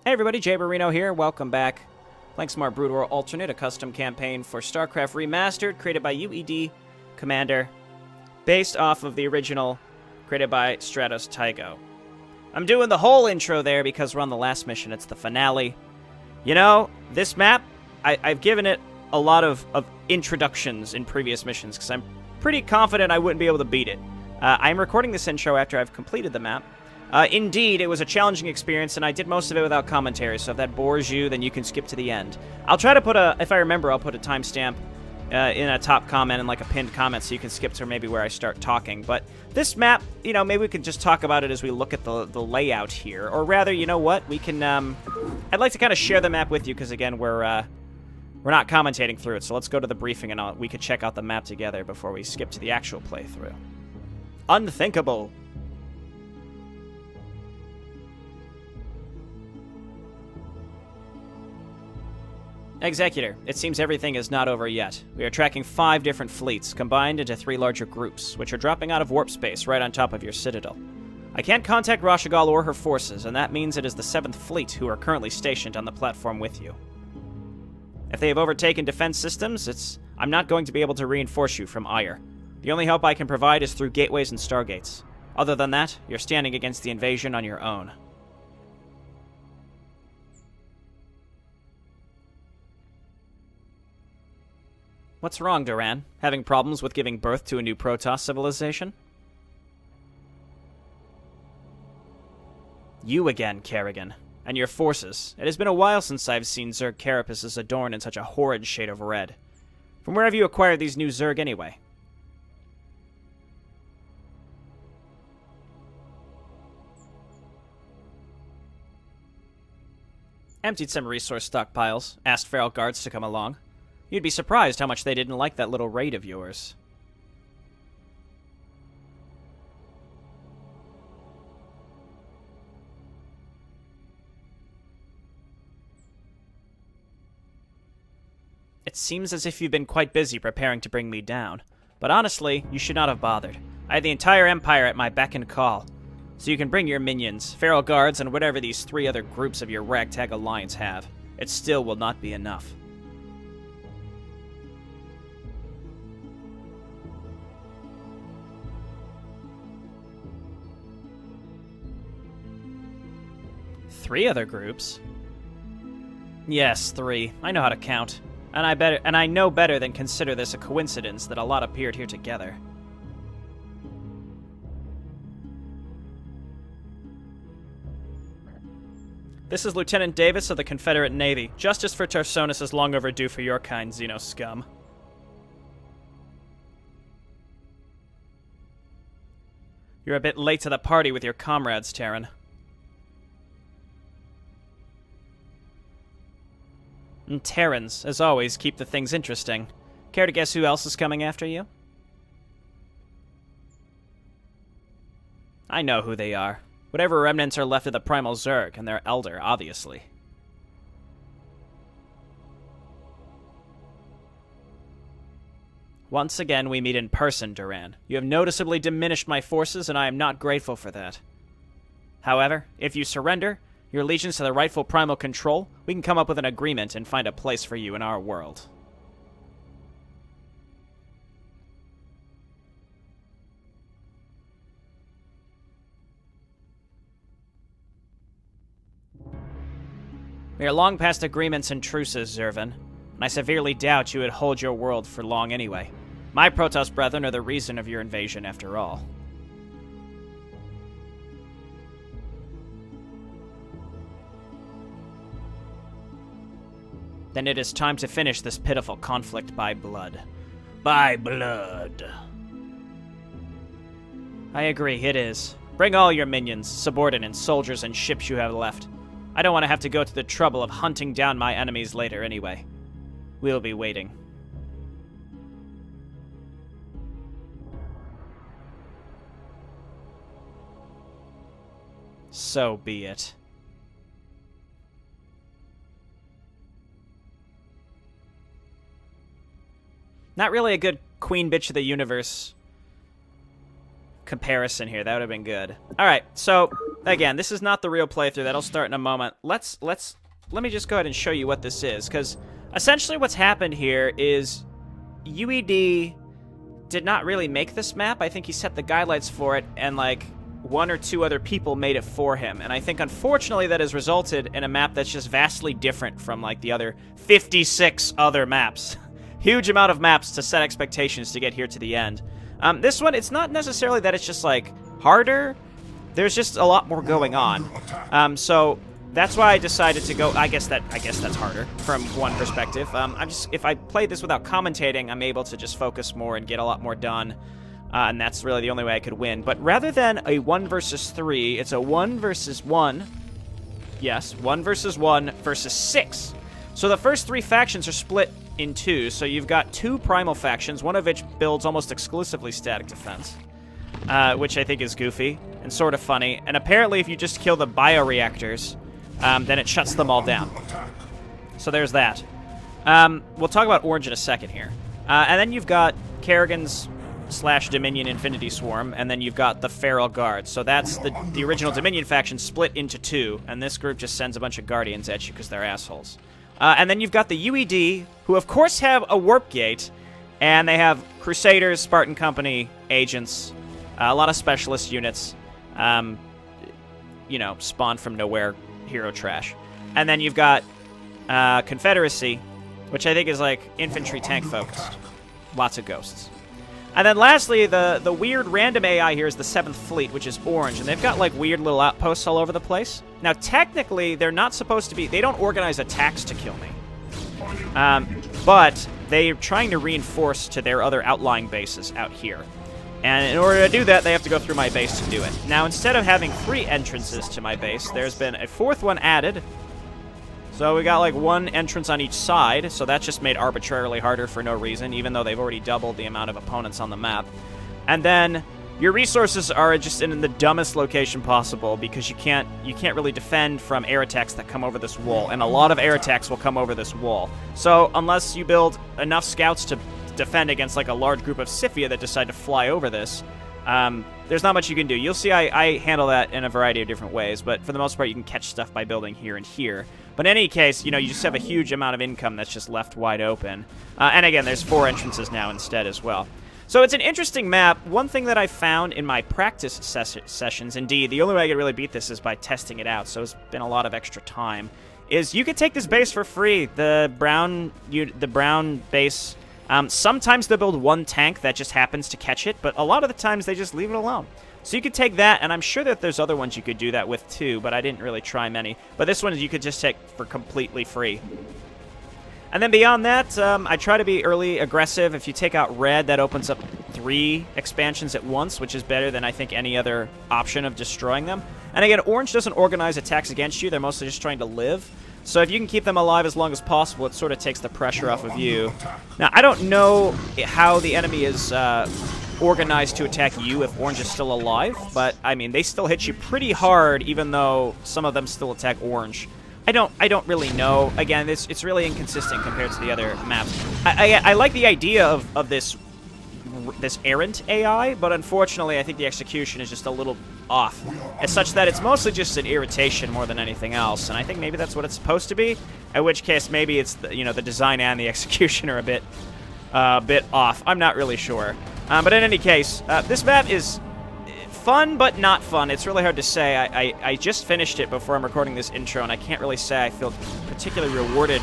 Hey everybody, Jay Marino here. Welcome back. Playing some more Brood War Alternate, a custom campaign for StarCraft Remastered, created by UEDCommander, based off of the original, created by StratoStygo. I'm doing the whole intro there because we're on the last mission. It's the finale. You know, this map, I've given it a lot of introductions in previous missions because I'm pretty confident I wouldn't be able to beat it. I'm recording this intro after I've completed the map. Indeed, it was a challenging experience, and I did most of it without commentary, so if that bores you, then you can skip to the end. I'll try to put if I remember, I'll put a timestamp in a top comment and like a pinned comment so you can skip to maybe where I start talking. But this map, you know, maybe we could just talk about it as we look at the layout here. Or rather, you know what, we can, I'd like to kind of share the map with you, because again, we're not commentating through it, so let's go to the briefing and we could check out the map together before we skip to the actual playthrough. Unthinkable. Executor, it seems everything is not over yet. We are tracking 5 different fleets, combined into 3 larger groups, which are dropping out of warp space right on top of your citadel. I can't contact Rashagal or her forces, and that means it is the 7th Fleet who are currently stationed on the platform with you. If they have overtaken defense systems, I'm not going to be able to reinforce you from Ire. The only help I can provide is through gateways and stargates. Other than that, you're standing against the invasion on your own. What's wrong, Duran? Having problems with giving birth to a new Protoss civilization? You again, Kerrigan. And your forces. It has been a while since I've seen Zerg carapaces adorned in such a horrid shade of red. From where have you acquired these new Zerg anyway? Emptied some resource stockpiles. Asked feral guards to come along. You'd be surprised how much they didn't like that little raid of yours. It seems as if you've been quite busy preparing to bring me down. But honestly, you should not have bothered. I had the entire Empire at my beck and call. So you can bring your minions, feral guards, and whatever these 3 other groups of your ragtag alliance have. It still will not be enough. Three other groups? Yes, 3. I know how to count. And I know better than consider this a coincidence that a lot appeared here together. This is Lieutenant Davis of the Confederate Navy. Justice for Tarsonis is long overdue for your kind, Xeno scum. You're a bit late to the party with your comrades, Terran. And Terrans, as always, keep the things interesting. Care to guess who else is coming after you? I know who they are. Whatever remnants are left of the Primal Zerg, and their elder, obviously. Once again, we meet in person, Duran. You have noticeably diminished my forces, and I am not grateful for that. However, if you surrender your allegiance to the rightful primal control, we can come up with an agreement and find a place for you in our world. We are long past agreements and truces, Zervan, and I severely doubt you would hold your world for long anyway. My Protoss brethren are the reason of your invasion, after all. Then it is time to finish this pitiful conflict by blood. By blood. I agree, it is. Bring all your minions, subordinates, soldiers, and ships you have left. I don't want to have to go to the trouble of hunting down my enemies later anyway. We'll be waiting. So be it. Not really a good Queen Bitch of the Universe comparison here. That would have been good. Alright, so again, this is not the real playthrough. That'll start in a moment. Let me just go ahead and show you what this is, because essentially what's happened here is UED did not really make this map. I think he set the guidelines for it, and like 1 or 2 other people made it for him. And I think, unfortunately, that has resulted in a map that's just vastly different from, like, the other 56 other maps. Huge amount of maps to set expectations to get here to the end. This one, it's not necessarily that it's just, like, harder. There's just a lot more going on. So that's why I decided to go... I guess that's harder from one perspective. If I play this without commentating, I'm able to just focus more and get a lot more done. And that's really the only way I could win. But rather than a 1 versus 3, it's a 1 versus 1. Yes, 1 versus 1 versus 6. So the first 3 factions are split in 2. So you've got 2 primal factions, one of which builds almost exclusively static defense, which I think is goofy and sort of funny. And apparently if you just kill the bioreactors, then it shuts them all down. So there's that. We'll talk about Orange in a second here. And then you've got Kerrigan's / Dominion Infinity Swarm, and then you've got the Feral Guard. So that's the original Dominion faction split into 2, and this group just sends a bunch of Guardians at you because they're assholes. And then you've got the UED, who of course have a warp gate, and they have Crusaders, Spartan Company, agents, a lot of specialist units, you know, spawned from nowhere hero trash. And then you've got Confederacy, which I think is like infantry tank focused. Lots of ghosts. And then lastly, the weird random AI here is the 7th Fleet, which is orange, and they've got like weird little outposts all over the place. Now, technically, they're not supposed to be... They don't organize attacks to kill me. But they're trying to reinforce to their other outlying bases out here. And in order to do that, they have to go through my base to do it. Now, instead of having 3 entrances to my base, there's been a 4th one added. So we got like 1 entrance on each side, so that's just made arbitrarily harder for no reason, even though they've already doubled the amount of opponents on the map. And then your resources are just in the dumbest location possible, because you can't really defend from air attacks that come over this wall, and a lot of air attacks will come over this wall. So unless you build enough scouts to defend against like a large group of Scythia that decide to fly over this, there's not much you can do. You'll see I handle that in a variety of different ways, but for the most part you can catch stuff by building here and here. But in any case, you know, you just have a huge amount of income that's just left wide open. And again, there's 4 entrances now instead as well. So it's an interesting map. One thing that I found in my practice sessions, indeed, the only way I could really beat this is by testing it out, so it's been a lot of extra time, is you could take this base for free. The brown base... sometimes they'll build 1 tank that just happens to catch it, but a lot of the times they just leave it alone. So you could take that, and I'm sure that there's other ones you could do that with too, but I didn't really try many. But this one you could just take for completely free. And then beyond that, I try to be early aggressive. If you take out red, that opens up 3 expansions at once, which is better than I think any other option of destroying them. And again, orange doesn't organize attacks against you. They're mostly just trying to live. So if you can keep them alive as long as possible, it sort of takes the pressure off of you. Now, I don't know how the enemy is organized to attack you if orange is still alive, but, I mean, they still hit you pretty hard, even though some of them still attack orange. I don't really know. Again, it's really inconsistent compared to the other maps. I like the idea of this errant AI, but unfortunately I think the execution is just a little off. It's such that it's mostly just an irritation more than anything else, and I think maybe that's what it's supposed to be, in which case maybe it's the design and the execution are a bit off. I'm not really sure. But in any case, this map is fun but not fun. It's really hard to say. I just finished it before I'm recording this intro, and I can't really say I feel particularly rewarded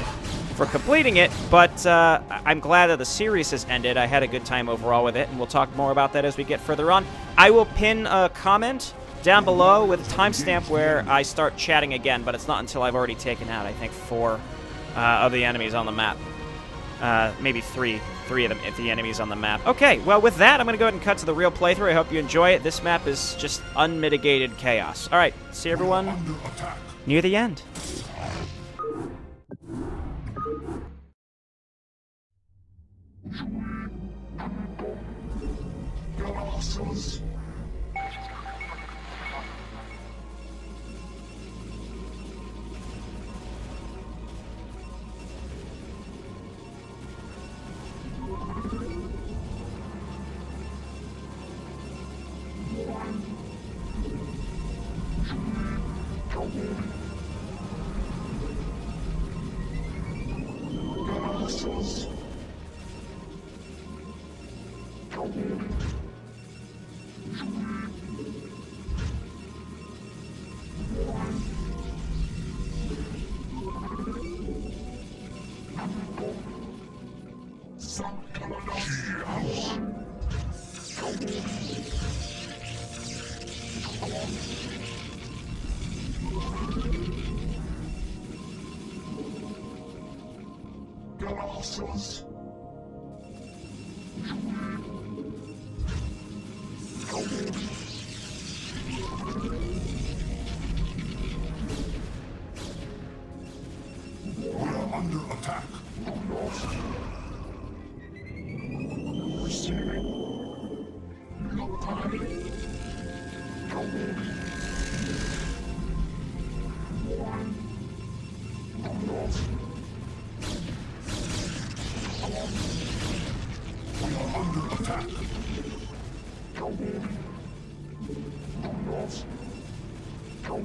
for completing it, but I'm glad that the series has ended. I had a good time overall with it, and we'll talk more about that as we get further on. I will pin a comment down below with a timestamp where I start chatting again, but it's not until I've already taken out, I think, 4 of the enemies on the map. Maybe 3 of them, if the enemies on the map. Okay, well, with that, I'm going to go ahead and cut to the real playthrough. I hope you enjoy it. This map is just unmitigated chaos. All right, see everyone near the end.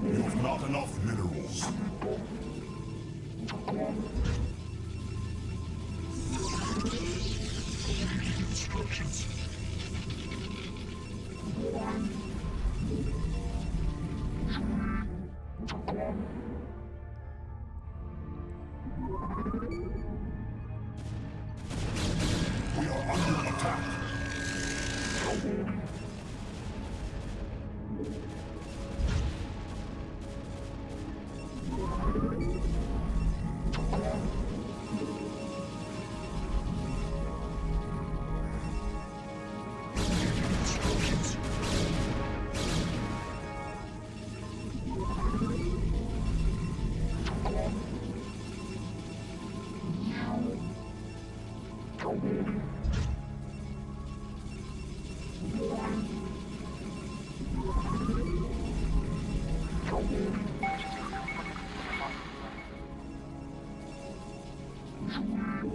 You've not enough minerals. Instructions. We are under attack.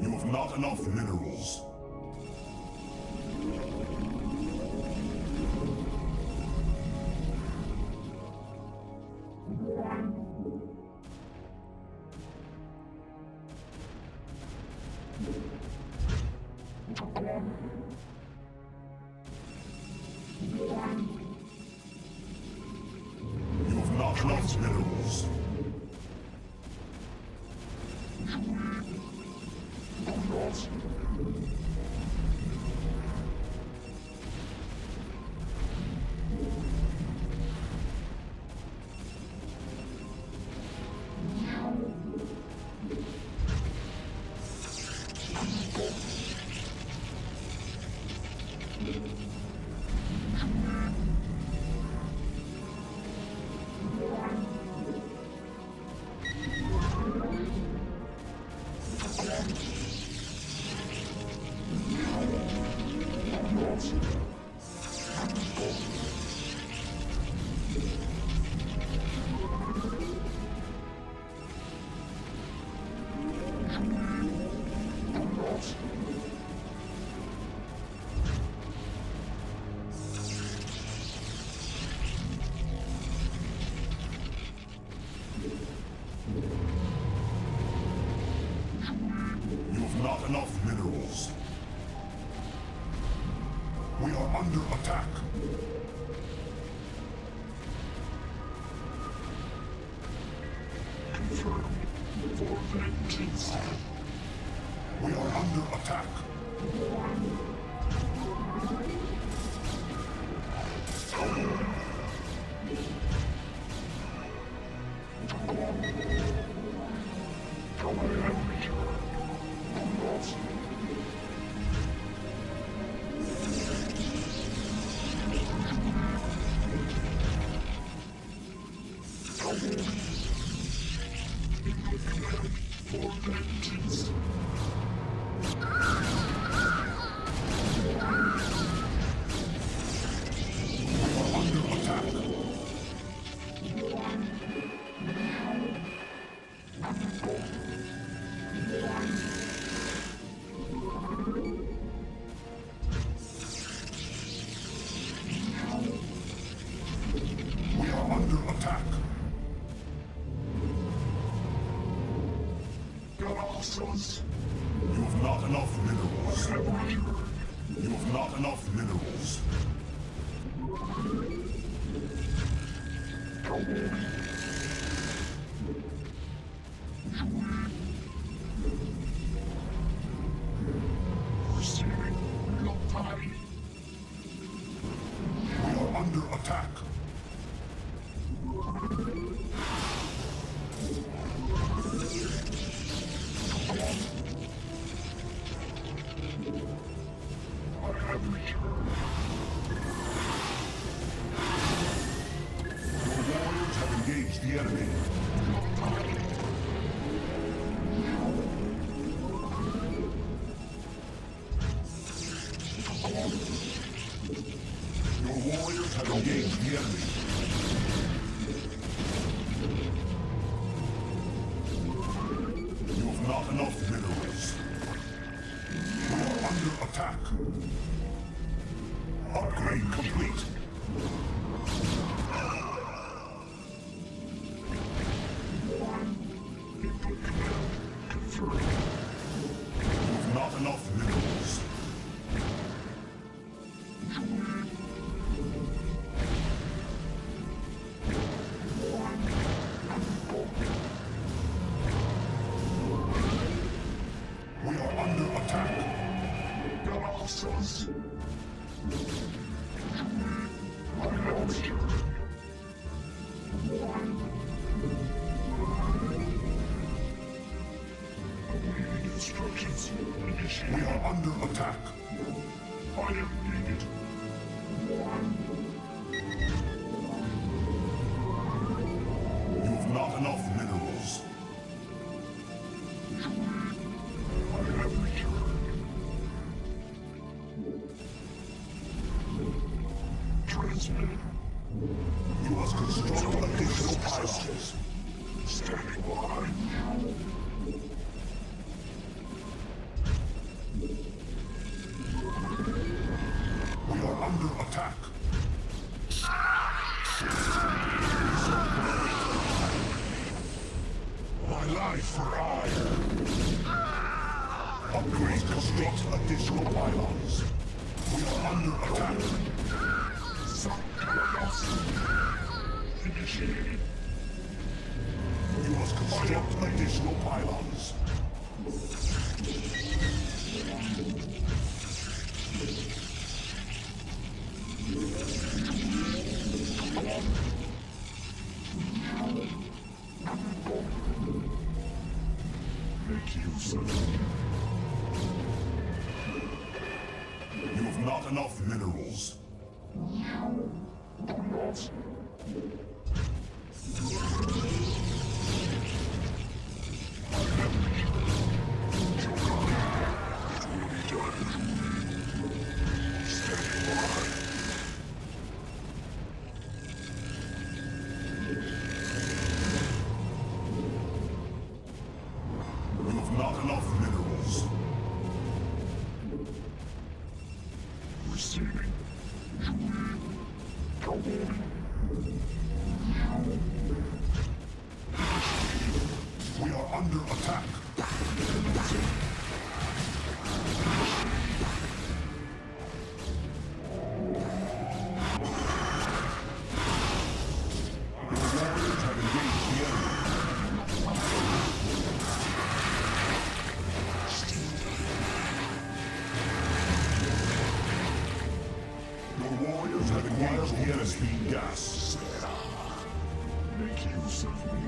You have not enough minerals. You have not enough minerals. You have not enough minerals. We are under attack. Confirmed. For vengeance. We are under attack. For vengeance. We are under attack. Colossus. You have not enough minerals. You have not enough minerals. Receiving real time. We are under attack. I have returned. Your warriors have engaged the enemy. Your warriors have engaged the enemy. You have not enough minerals. We are under attack. Upgrade complete. You have not enough minerals. We are under attack. Galaxies. I have returned. Awaiting instructions. We are under attack. I am needed. You have not enough minerals. I have returned. Transmit. You must construct additional pylons. Standing by. We are under attack. My life for hire. Upgrade construct additional pylons. We are under attack. Initiated. You must construct additional pylons. Make use of it. You have not enough minerals. You have not enough minerals. Receiving. We are under attack. Your warriors have engaged the enemy. Your warriors have engaged the enemy. Speed gas. Make use of me.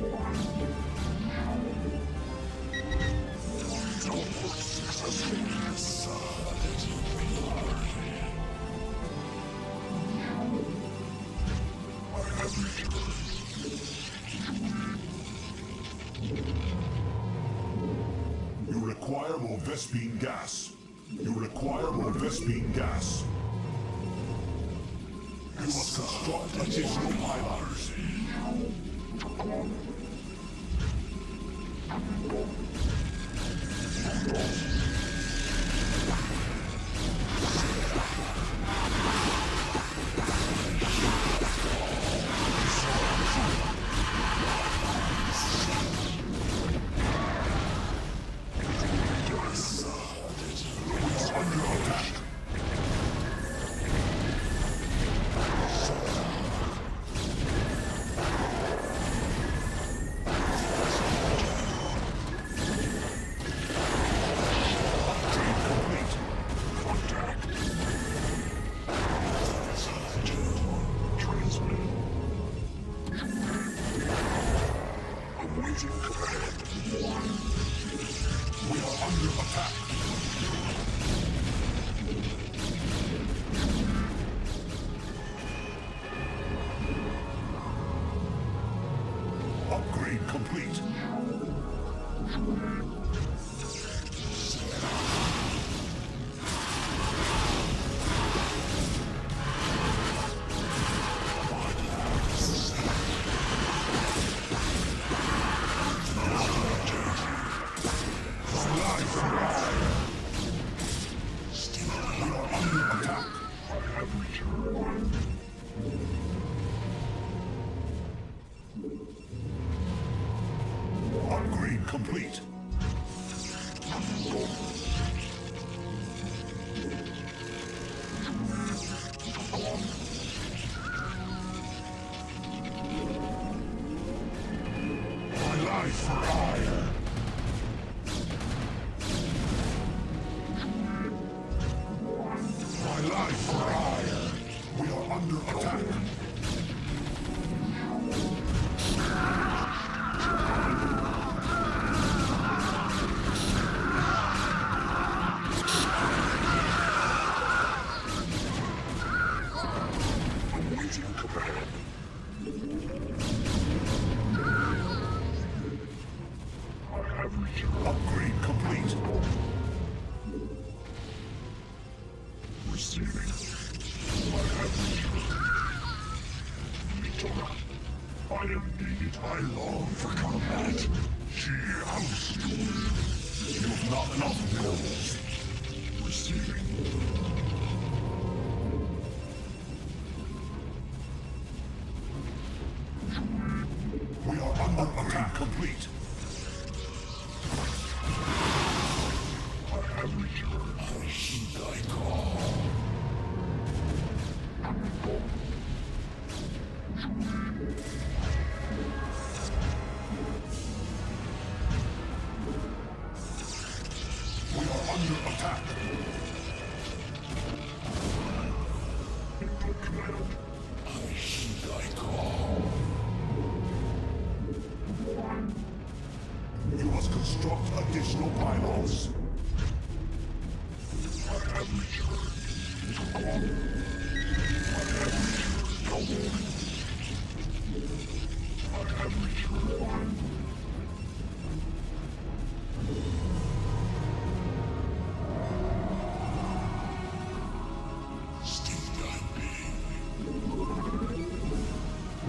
You require more Vespine gas. You require more Vespine gas. You must construct additional pylons. We are under attack. Upgrade complete. Upgrade complete. My life for hire. My life for hire. We are under attack. Awaiting command. I have returned. Upgrade complete. Receiving. I have returned. Victor, I am needed. I long for combat. She housed you. You have not enough minerals. Receiving. We are under attack complete. I have returned. I heed thy call. We are under attack. Input command. I heed thy call. You must construct additional pylons. I have returned to call. I have returned. I have returned. Still thy being.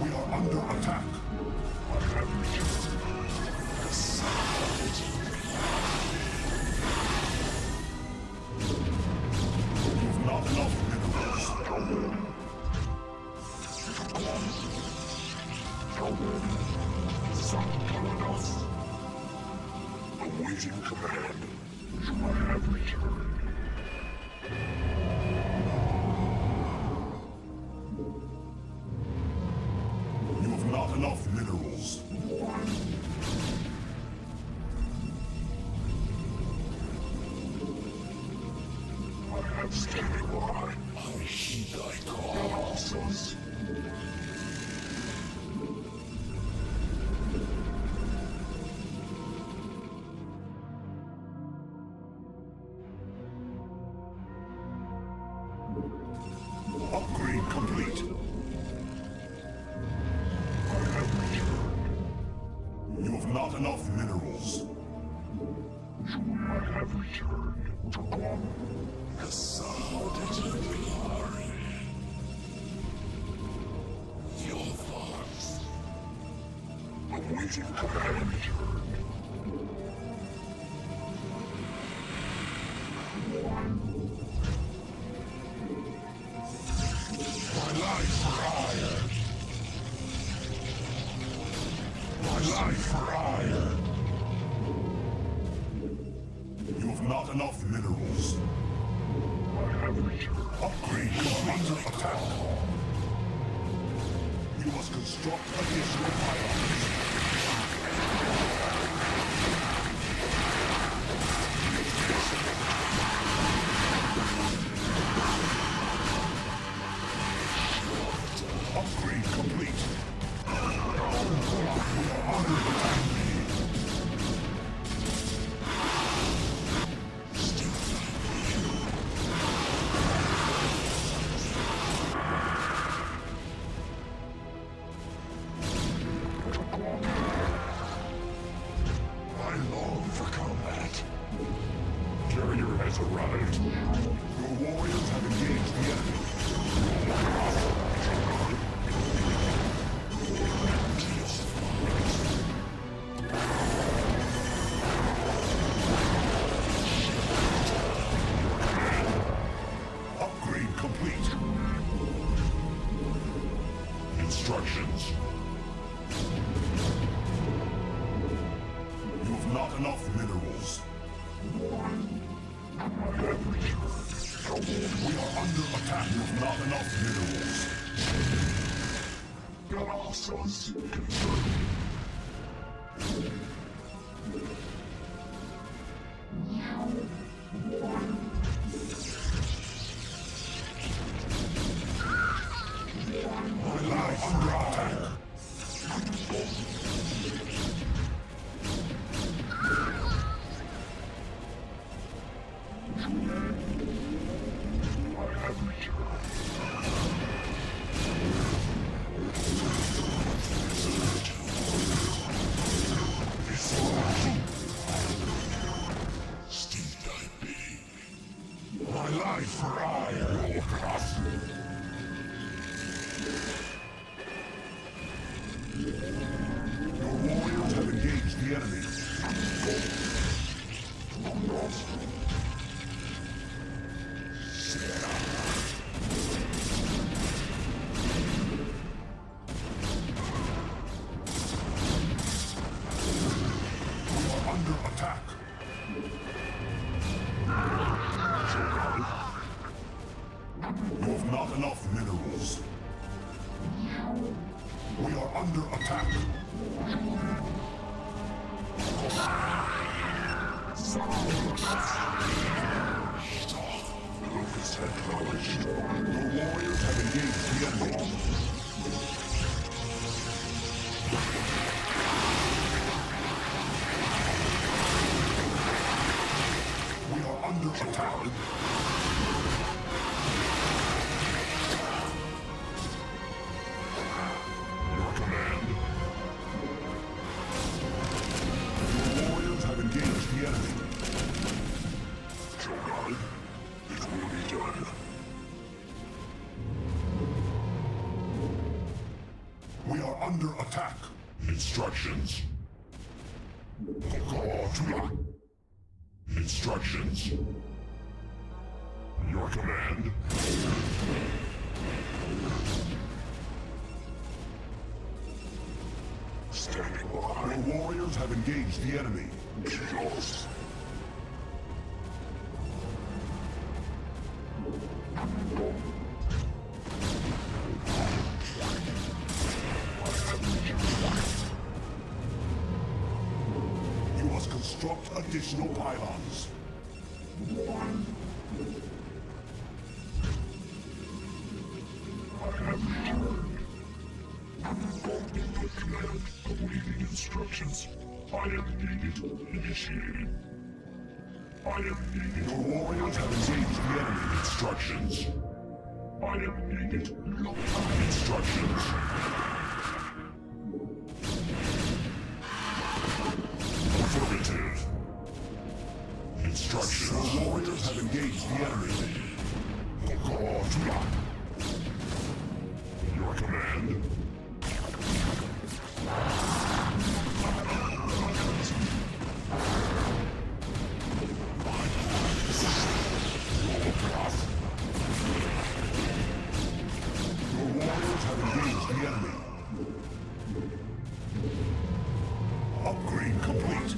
We are under attack. I have returned. You've not enough minerals. Awaiting command. I have returned. You have not enough minerals. I have standing by. I heed thy call. Upgrade complete. I have returned. You have not enough minerals. I have returned to Guam. The sound is glory. Your thoughts. Awaiting command returned. My life for hire. My life for hire. You have not enough minerals. I have returned. Upgrade complete. Attack. You must construct additional pylons. Upgrade complete. We are under attack. has arrived. Your warriors have engaged the enemy. Upgrade complete. Instructions. You have not enough minerals. We are under attack. You have not enough minerals. Colossus confirmed. My life under attack. My life for I, Warcraft. Your warriors have engaged the enemy. We are under attack. You have not enough minerals. We are under attack. Focus acknowledged. Your warriors have engaged the enemy. We are under attack. Your command. Your warriors have engaged the enemy. Shogun, it will be done. We are under attack. Instructions. Instructions. Your command. Standing by. Your warriors have engaged the enemy. Chaos. You must construct additional pylons. I have returned. Command, awaiting instructions. I am needed. Initiating. I am needed. Your warriors have engaged the enemy. Instructions. I am needed. Instructions. Affirmative. Instructions. Your warriors have engaged the enemy. Your command. Your warriors have engaged the enemy. Upgrade complete.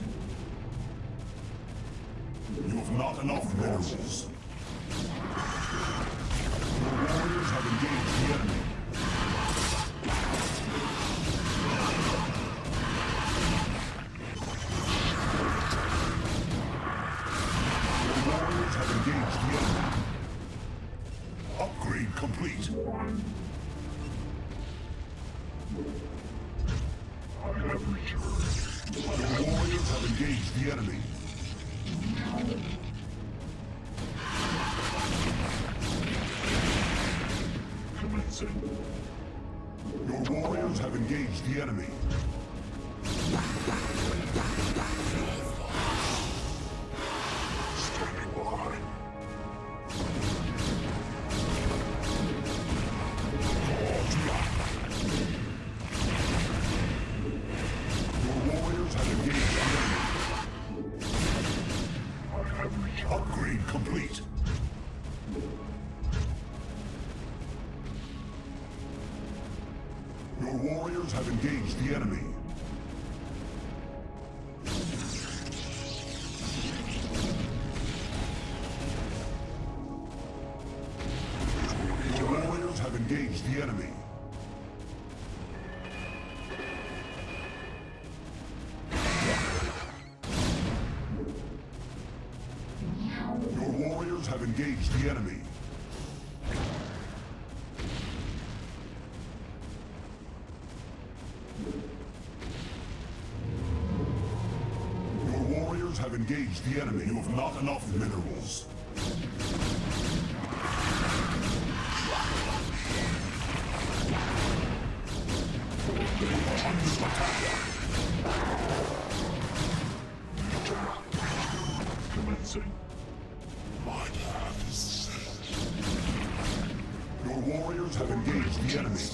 You have not enough minerals. Your warriors have engaged the enemy. Your warriors have engaged the enemy. Upgrade complete. I have returned. Your warriors have engaged the enemy. Commencing. Your warriors have engaged the enemy. Standing by. Upgrade complete. Your warriors have engaged the enemy. Your warriors have engaged the enemy. Your warriors have engaged the enemy. Your warriors have engaged the enemy. You have not enough minerals. Under attack. Commencing. My path is set. Your warriors have engaged the enemy.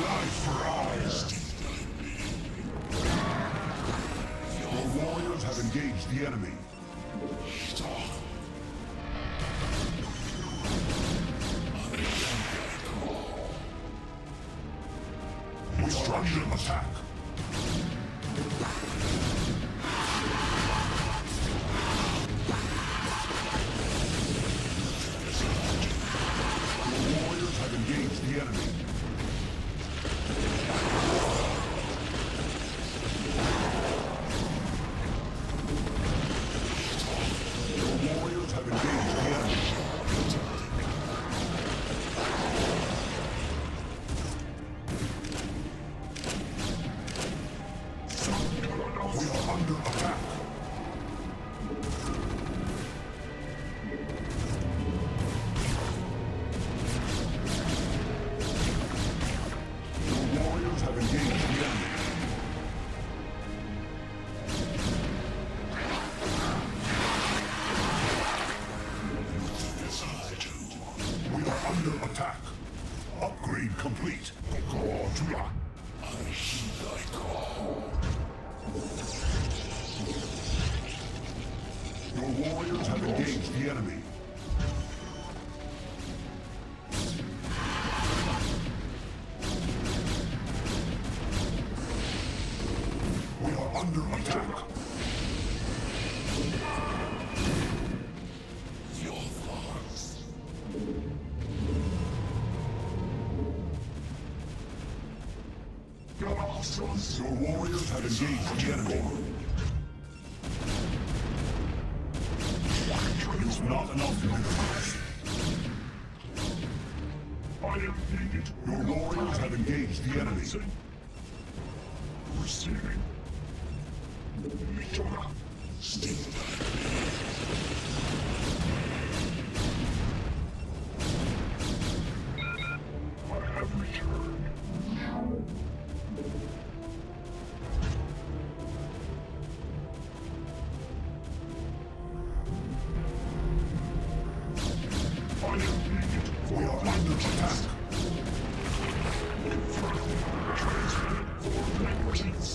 Life for eyes. Your warriors have engaged the enemy. We are under attack. Your warriors have engaged the enemy. Your warriors have engaged the enemy. We are under attack. Your warriors have engaged the enemy. We are under attack. Upgrade complete. I heed thy call. Your warriors have engaged the enemy. We are under attack. Your thoughts. Your warriors have engaged the enemy. You've not enough minerals. I am needed. Your warriors have engaged the enemy. Receiving. Still I have returned. I am needed. We are under attack. Transmitted for languages.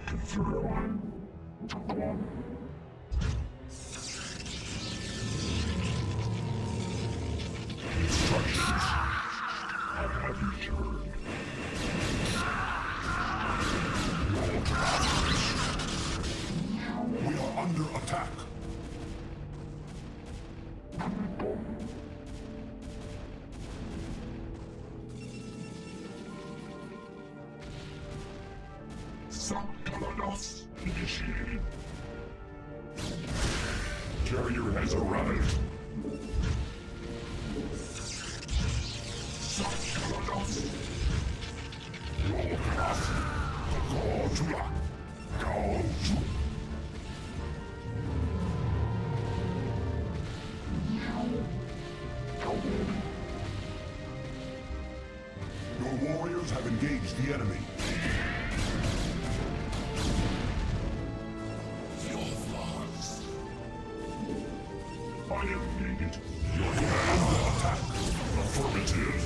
Confirm. Instructions. I have returned. We are under attack. StratosTygo initiated. Carrier has arrived. StratosTygo. Your warriors have engaged the enemy. Your thoughts. I am needed. You're under attack. Affirmative.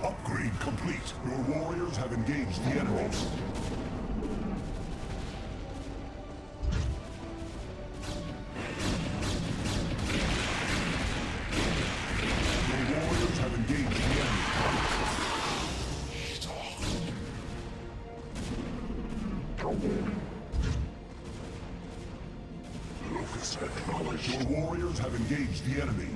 Upgrade complete. Your warriors have engaged the enemies. Your warriors have engaged the enemy. Locus acknowledged. Your warriors have engaged the enemy.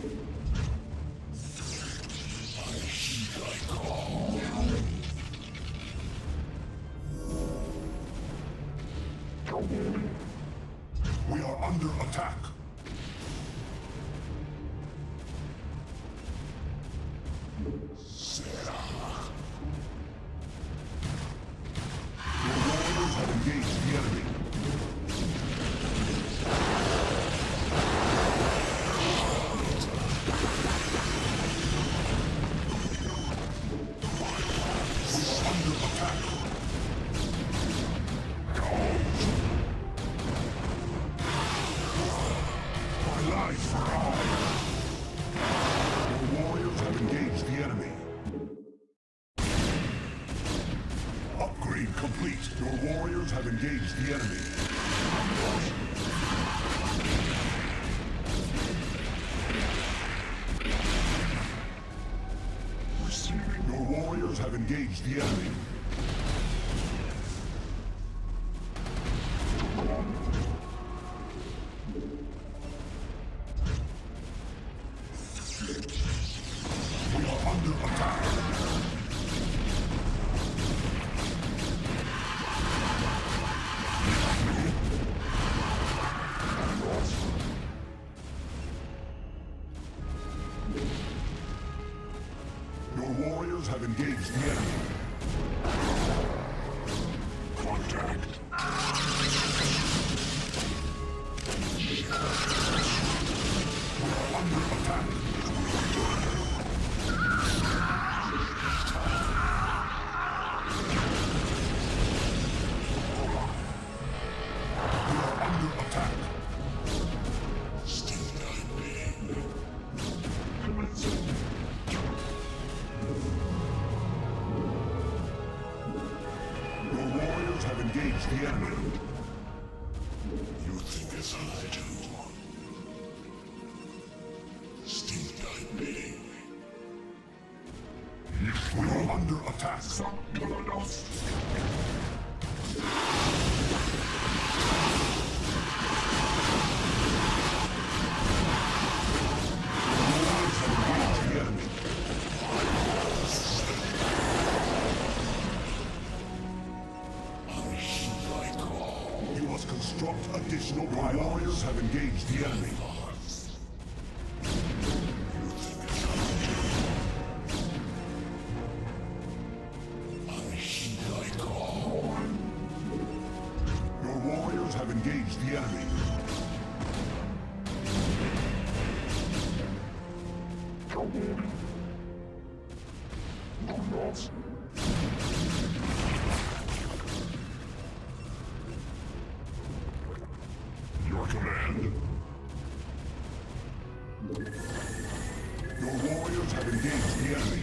We are under attack. Your warriors have engaged the enemy. We are under attack. Your warriors have engaged the enemy. Upgrade complete. Your warriors have engaged the enemy. Your warriors have engaged the enemy. We are under attack. Your warriors have engaged the enemy. Contact. We are under attack. We are under attack. Your warriors have engaged the enemy. You think as I do. We are under attack. You must construct additional pylons. Warriors have engaged the enemy. Your warriors have engaged the enemy. Your command. Your warriors have engaged the enemy.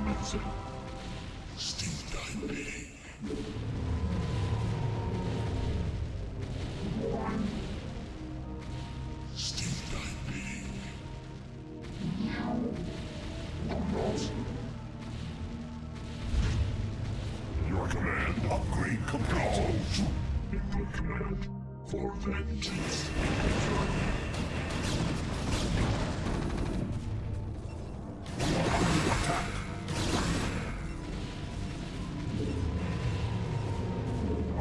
commencing. Steam diving. Steam diving. Your command. Upgrade complete. Input command. For vengeance. Attack.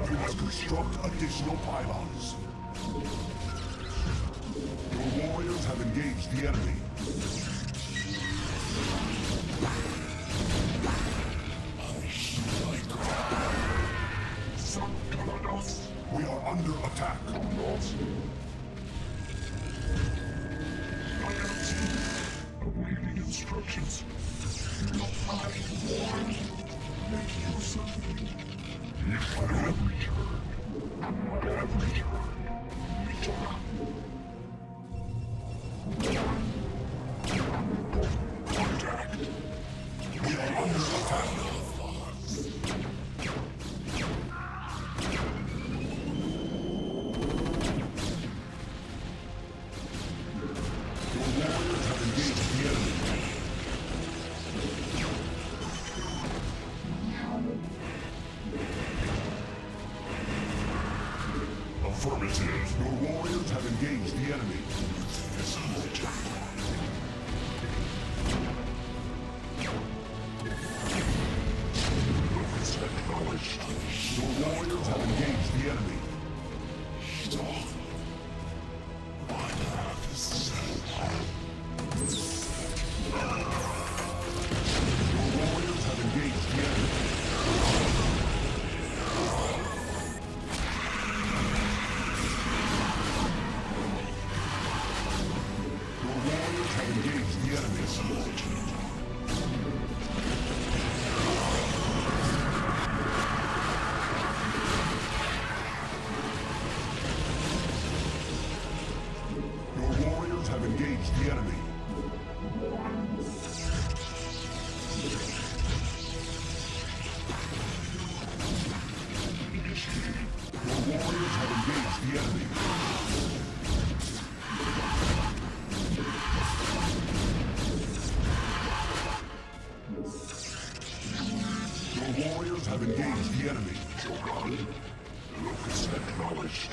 You must construct additional pylons. Your warriors have engaged the enemy. We are under attack. Awaiting instructions. I warn. Make use of me. I have returned. I have returned. Contact. We are under attack. Affirmative. Your warriors have engaged the enemy. Acknowledged. Your warriors have engaged the enemy. My path is set. Your warriors have engaged the enemy. Have engaged the enemy. Shogun. Locus acknowledged.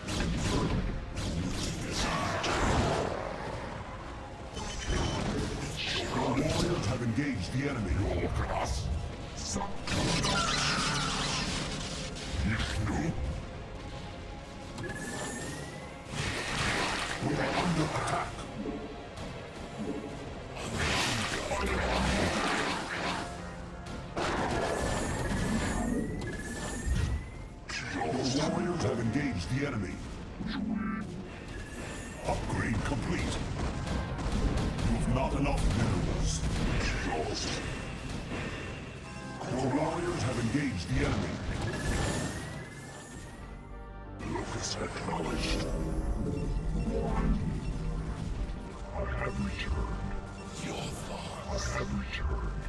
Confirmed. Your warriors have engaged the enemy. Locus. We are under attack. Warriors have engaged the enemy. Upgrade complete. You have not enough minerals. Your warriors have engaged the enemy. Locus acknowledged. I have returned. Your thoughts. I have returned.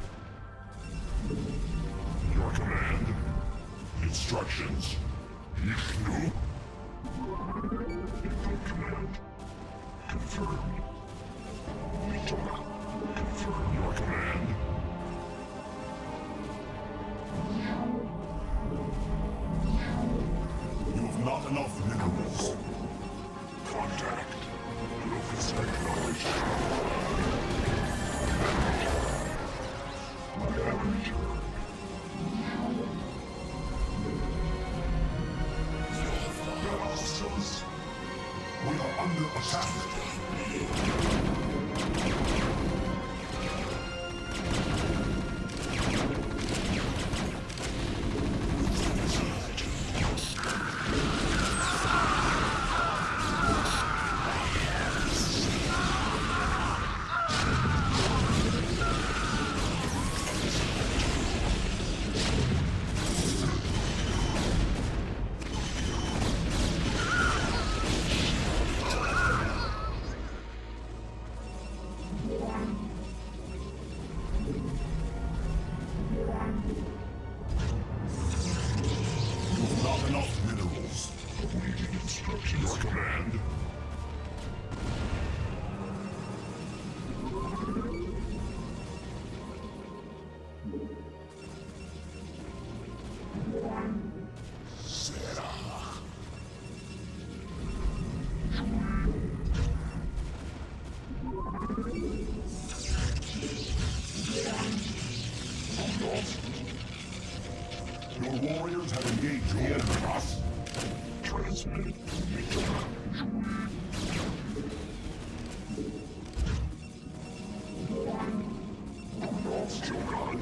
Your command. Instructions. Yishnu? Input command. Confirmed. Talk. Confirm your command. You have not enough minerals. Contact. Locus acknowledged. I have returned. We are under attack. engaged the enemy. Transmitted. Still gone.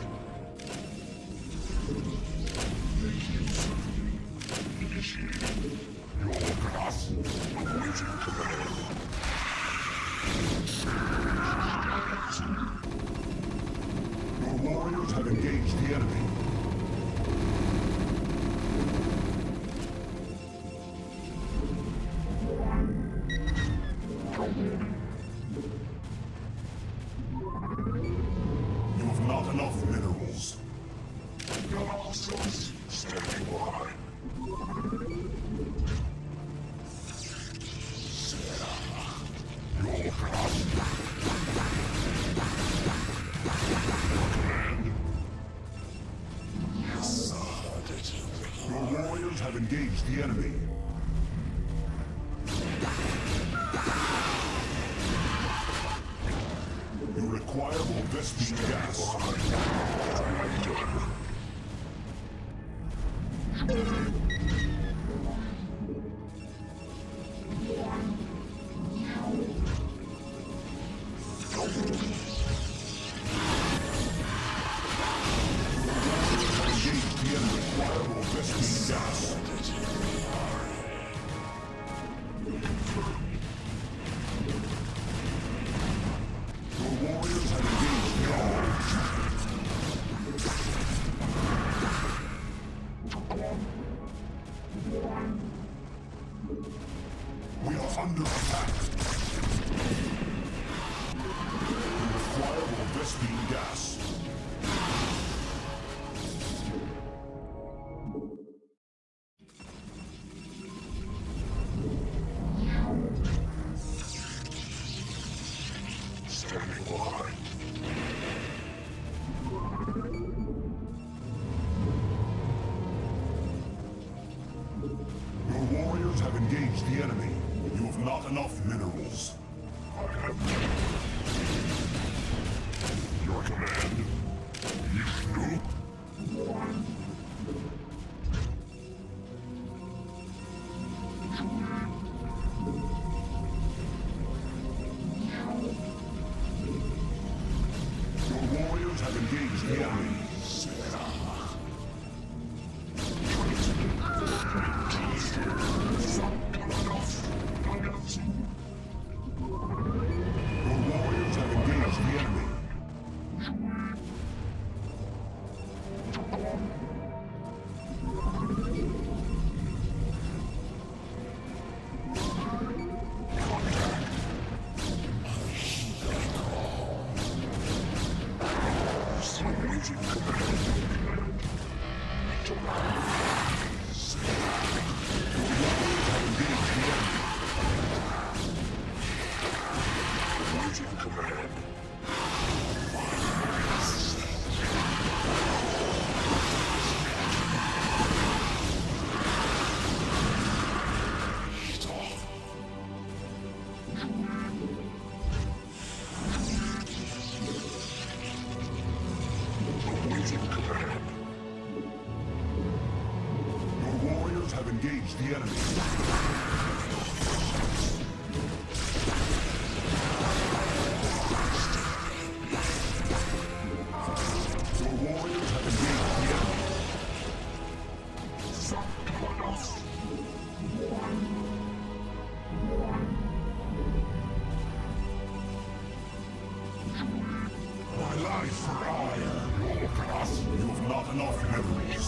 Initiating. Your class. Awaiting command. Your warriors have engaged the enemy. You have not enough minerals. Your hostiles standing by. Your class. Your warriors have engaged the enemy. You require more Vespine gas. We are under attack. We require more Vespine gas. Standing by. Your warriors have engaged the enemy. You have not enough minerals. I have your command. Vishnu. Your warriors have engaged the enemy. Your warriors have engaged the enemy. Your warriors have engaged the enemy. Your warriors have engaged the enemy. My life for hire. Your class. You have not enough memories.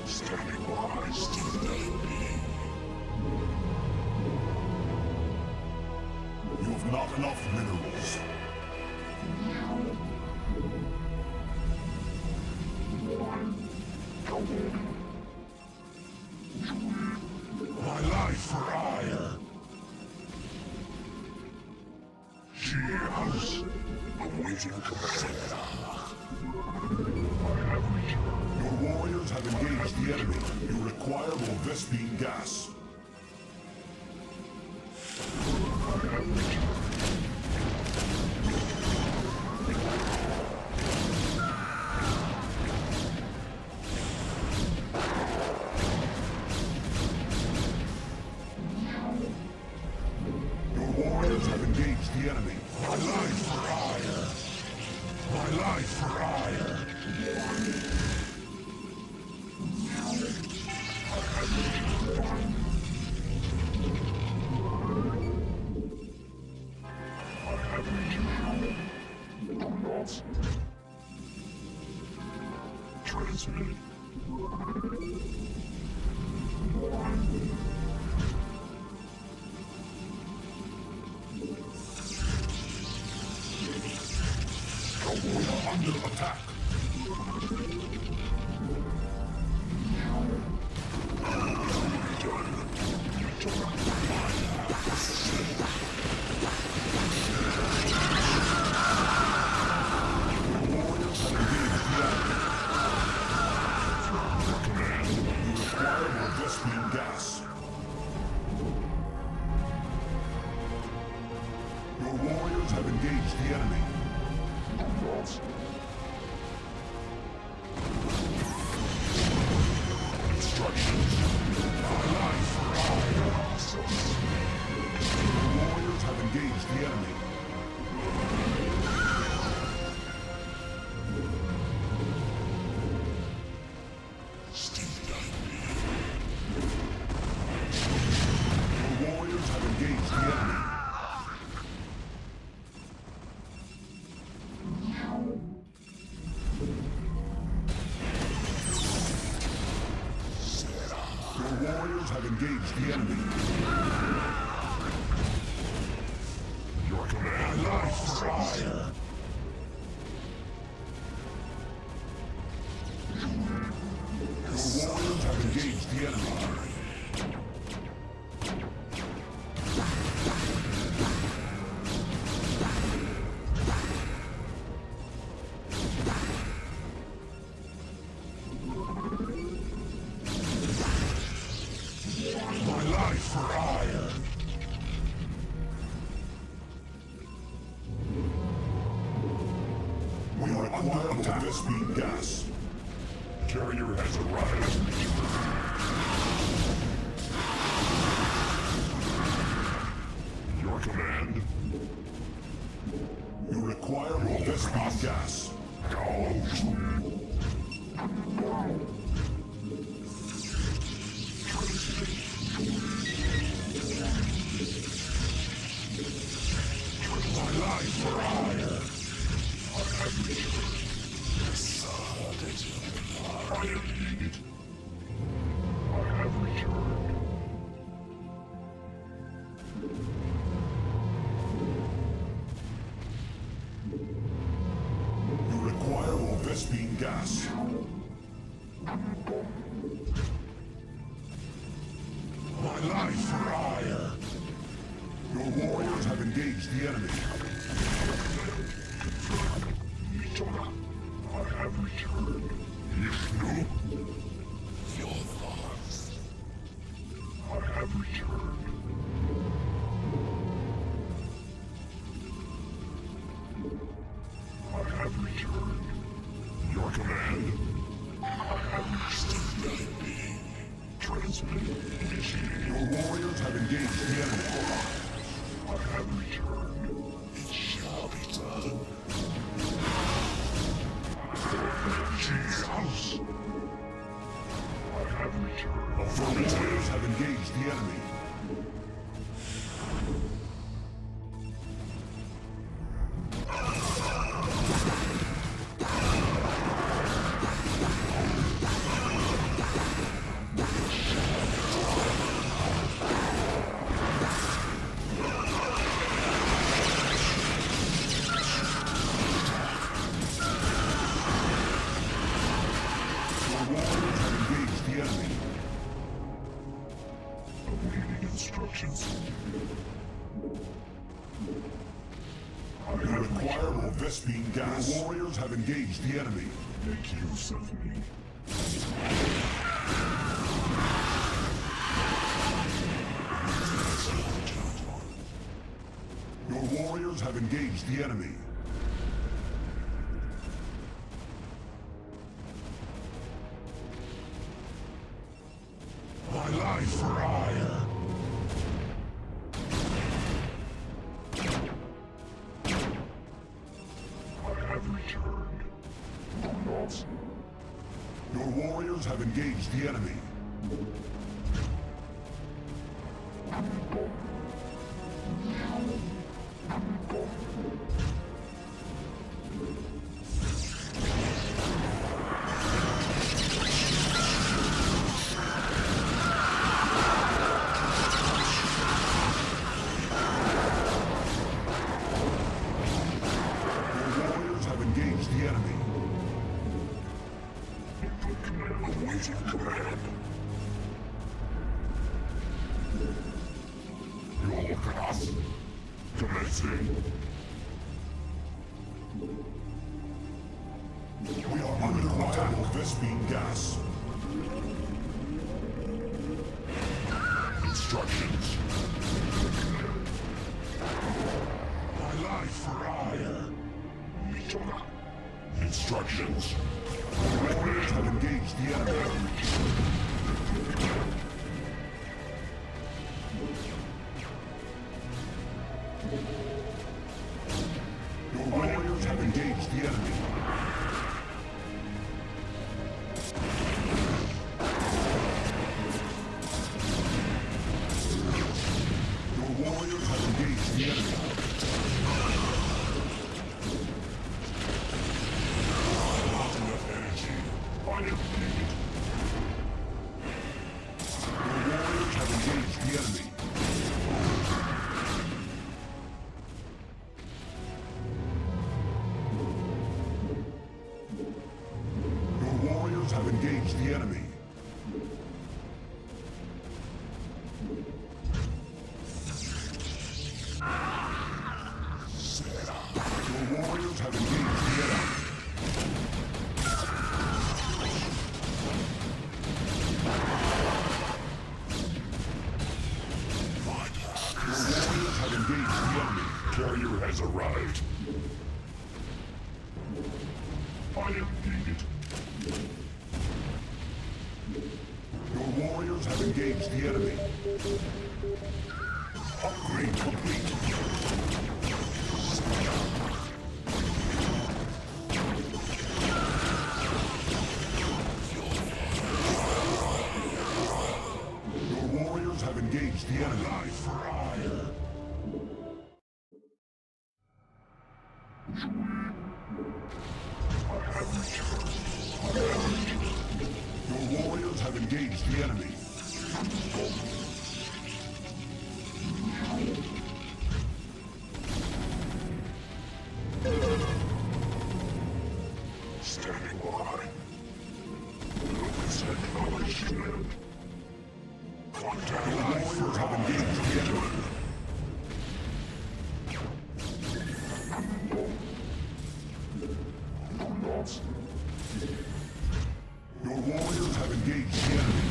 Standing by. You have not enough minerals. My life for hire. She house. Awaiting command. Your warriors have engaged the enemy. You require more Vespine gas. the enemy. My life for hire. My life for hire. Transmitted. We are under attack. Your warriors have engaged the enemy. Instructions. My life for hire. Your warriors have engaged the enemy. Your warriors have engaged the enemy. Your warriors have engaged the enemy. Your command. My life for hire. Your warriors have engaged the enemy. My life for hire. We are under attack. Speed gas. Carrier has arrived. Your command. You require more speed gas. My life for hire. I am needed. I have returned. You require more Vespine gas. My life for hire. Your warriors have engaged the enemy. I have returned. Ishnu? Your thoughts. I have returned. I have returned. Your command. I have reached transmitted. Initiating. Your warriors have engaged the enemy. I have returned. It shall be done. Jesus! I have returned. Affirmative. Warriors have engaged the enemy. Instructions. You require more Vespine gas. Your warriors have engaged the enemy. Make use of me. Your warriors have engaged the enemy. My life for hire. lost. Your warriors have engaged the enemy. We are under attack. This being gas. Instructions. My life for hire. Instructions. Warriors have engaged the enemy. Your warriors have engaged the enemy. Your warriors have engaged the enemy. Not enough energy. I am needed. Your warriors have engaged the enemy. Have engaged the enemy. Your warriors have engaged the enemy. Your warriors have engaged the enemy. Carrier has arrived. I am needed. Your warriors have engaged the enemy. Upgrade complete. Your warriors have engaged the enemy. Life for hire. Your warriors have engaged the enemy. Standing by. Acknowledged. Contact. Your warriors have engaged the enemy. Your warriors have engaged the enemy.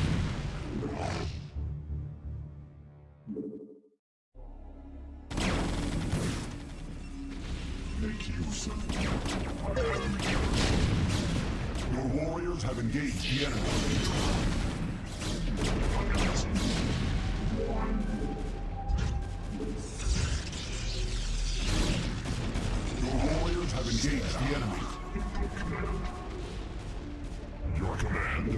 Make use of it. Your warriors have engaged the enemy. Your warriors have engaged the enemy. Your command.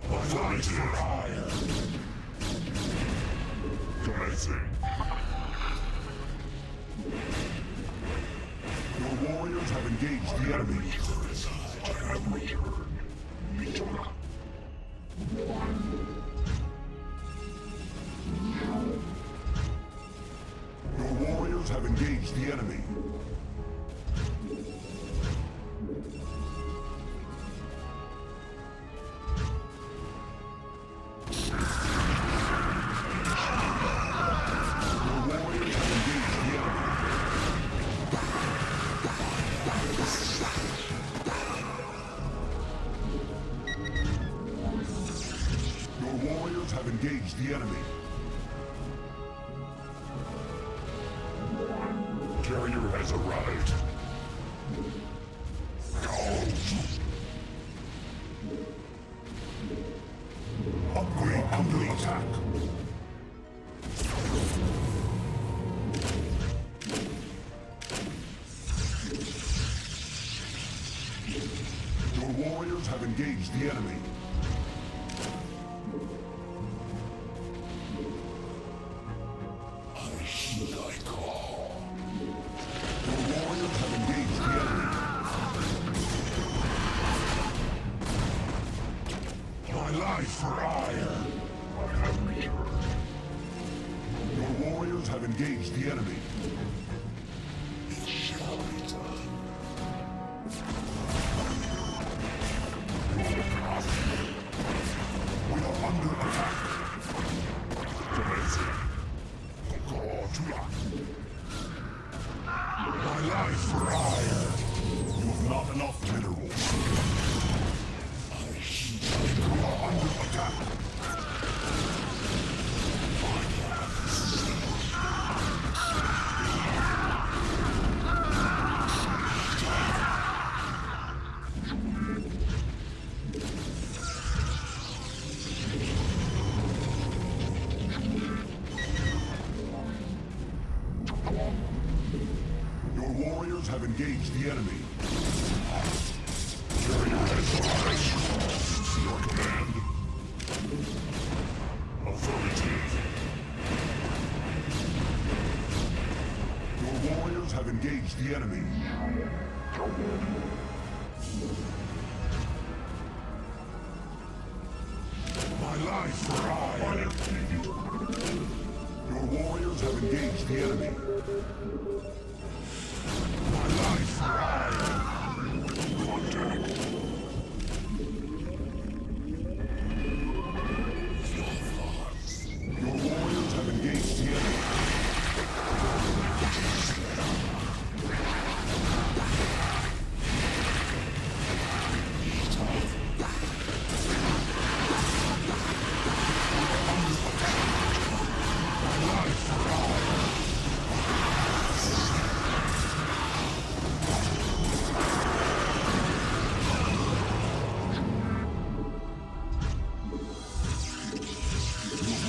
Authority for hire. Commencing. Your warriors have engaged the enemy. I have returned. Your warriors have engaged the enemy. Have engaged the enemy. Carrier has arrived. Upgrade under attack. Your warriors have engaged the enemy. I heed thy call. Your warriors have engaged the enemy. My life for hire. I have returned. Your warriors have engaged the enemy. It shall be done. We are under attack. Commencing. My life for hire. You have not enough minerals. We are under attack. Your warriors have engaged the enemy. Carry your heads high. Your command. Affirmative. Your warriors have engaged the enemy. My life for hire. Your warriors have engaged the enemy. My life for hire. Contact. Your thoughts. Your warriors have engaged the enemy.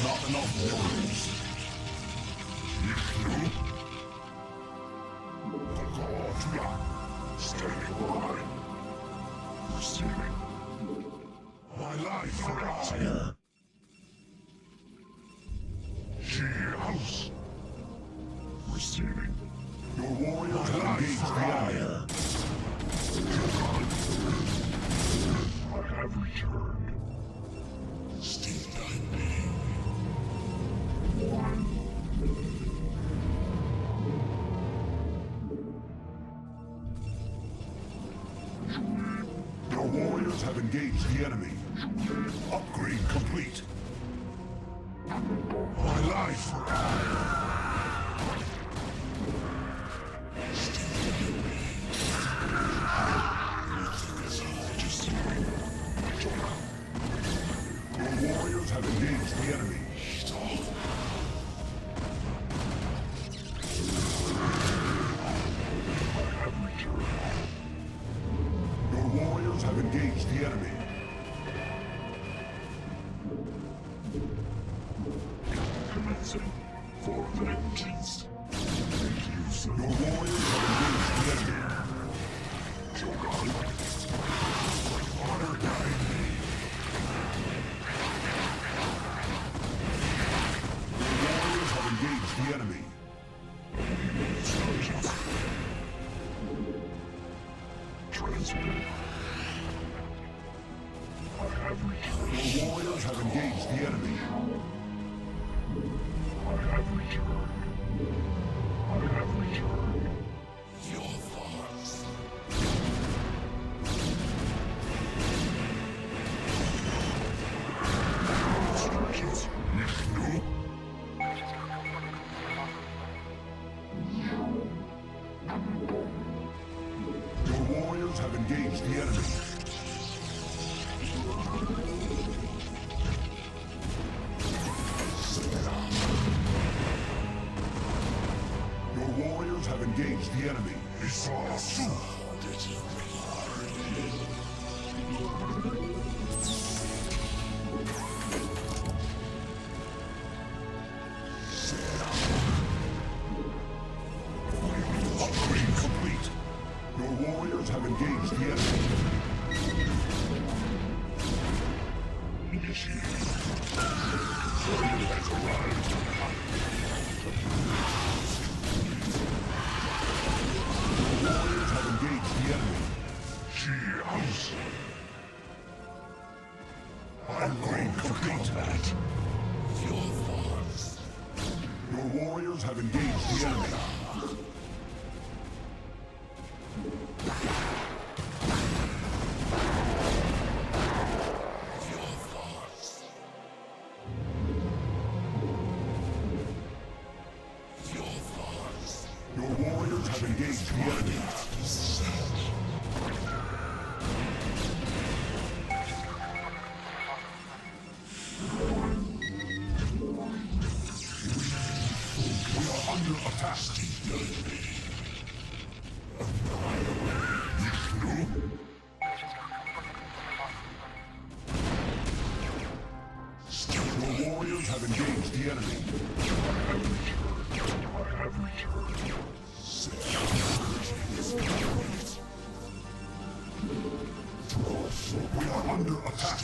Not enough warriors. Standing by. Receiving. My life for hire. She house. Receiving. Your warriors have engaged the hire. I have returned. State thy name. Your warriors have engaged the enemy. Upgrade complete. My life for hire. Your warriors have engaged the enemy. Your warriors have engaged the enemy. Commencing for vengeance. Your warriors have engaged the enemy. Shogun. Honor guide me. Your warriors have engaged the enemy. Transmit. I have returned. Your warriors have engaged the enemy. I have returned. I have returned. Your thoughts. Instructions. No. Your warriors have engaged the enemy. Your warriors have engaged the enemy. Upgrade complete. Your warriors have engaged the enemy. engaged the enemy. We are under attack. Your warriors have engaged the enemy. I have returned. We are under attack.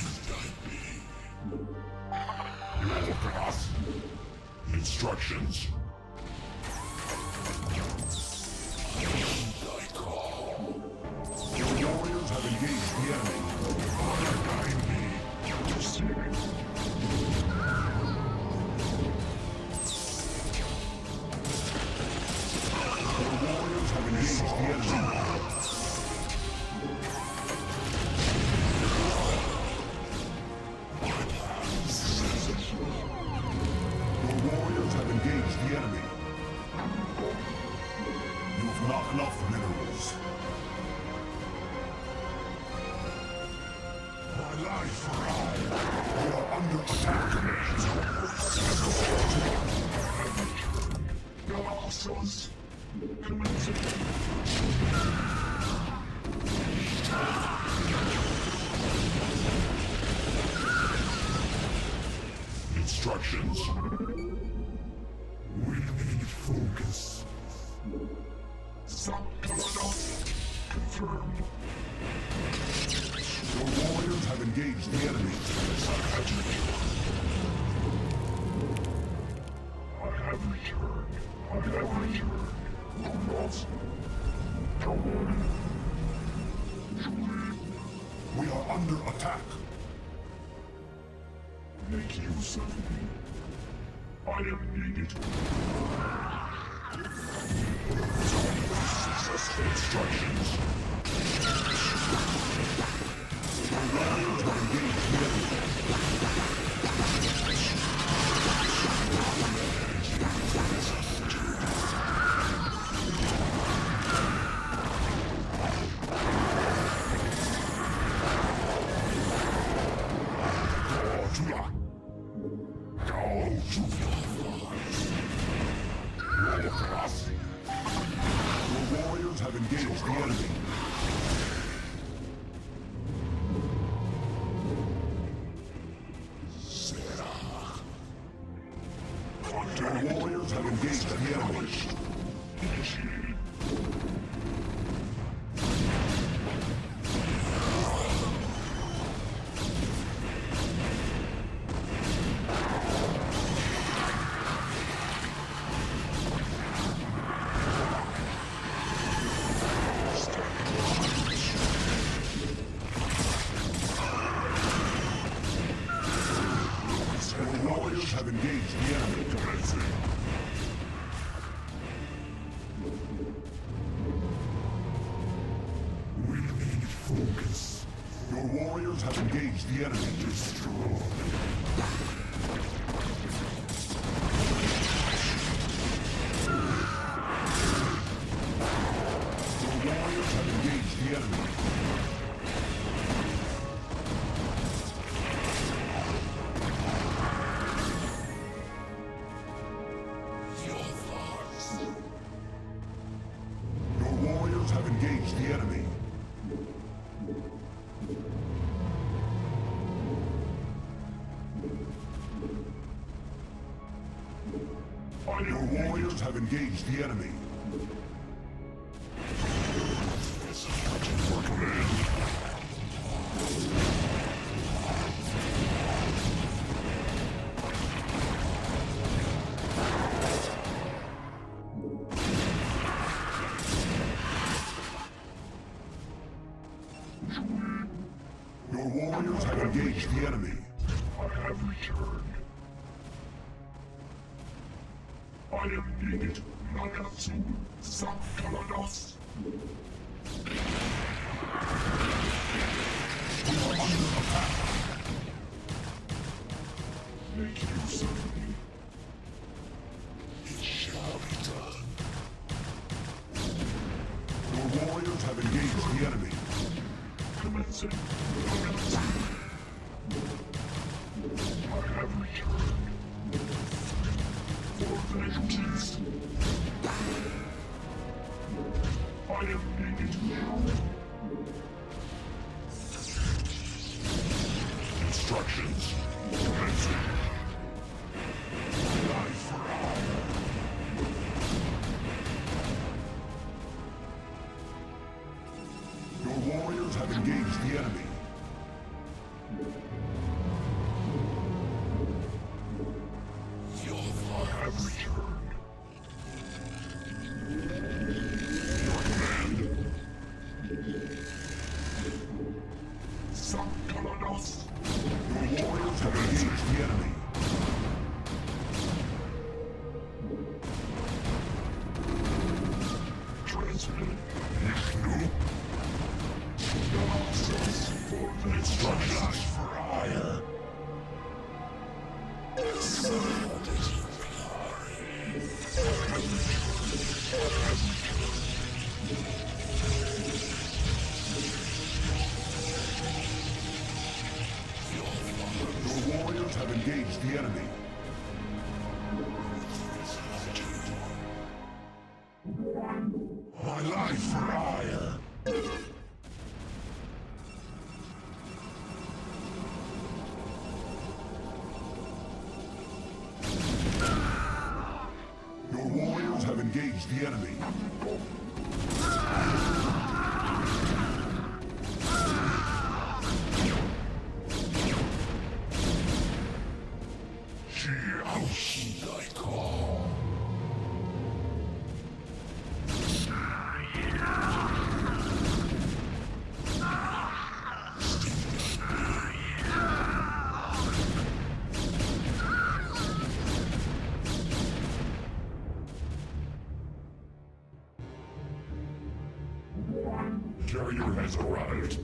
You look at us. Instructions. Your warriors have engaged the enemy. Guide me to spirit. Your warriors have engaged the enemy. Your warriors have engaged the enemy. You have not enough minerals. My life for all. We are under attack. Your officers. Instructions. We need focus. StratosTygo confirmed. Your warriors have engaged the enemy. I have returned. I have returned. We are under attack. Make use of me. I am needed. Instructions. Your warriors have engaged the enemy. Your warriors have engaged the enemy. Your warriors have engaged the enemy. Your warriors have engaged the enemy. We need focus. Your warriors have engaged the enemy. Destroy. Your warriors have engaged the enemy. Your warriors have engaged the enemy. Your warriors have engaged the enemy. For command. Your warriors have engaged the enemy. I have returned. I am needed. Nakatsu, StratosTygo. We are under attack. Make use of me. It shall be done. Commencing. I have returned. For vengeance. I am needed. Instructions. Commencing. Life for hire. Your warriors have engaged the enemy. I have returned. Your command. Sankalanos. Your warriors have engaged the enemy. Transmitted. Vishnu. Instructions for hire. Your warriors have engaged the enemy. My life for hire. Your warriors have engaged the enemy. How should I call? Carrier has arrived.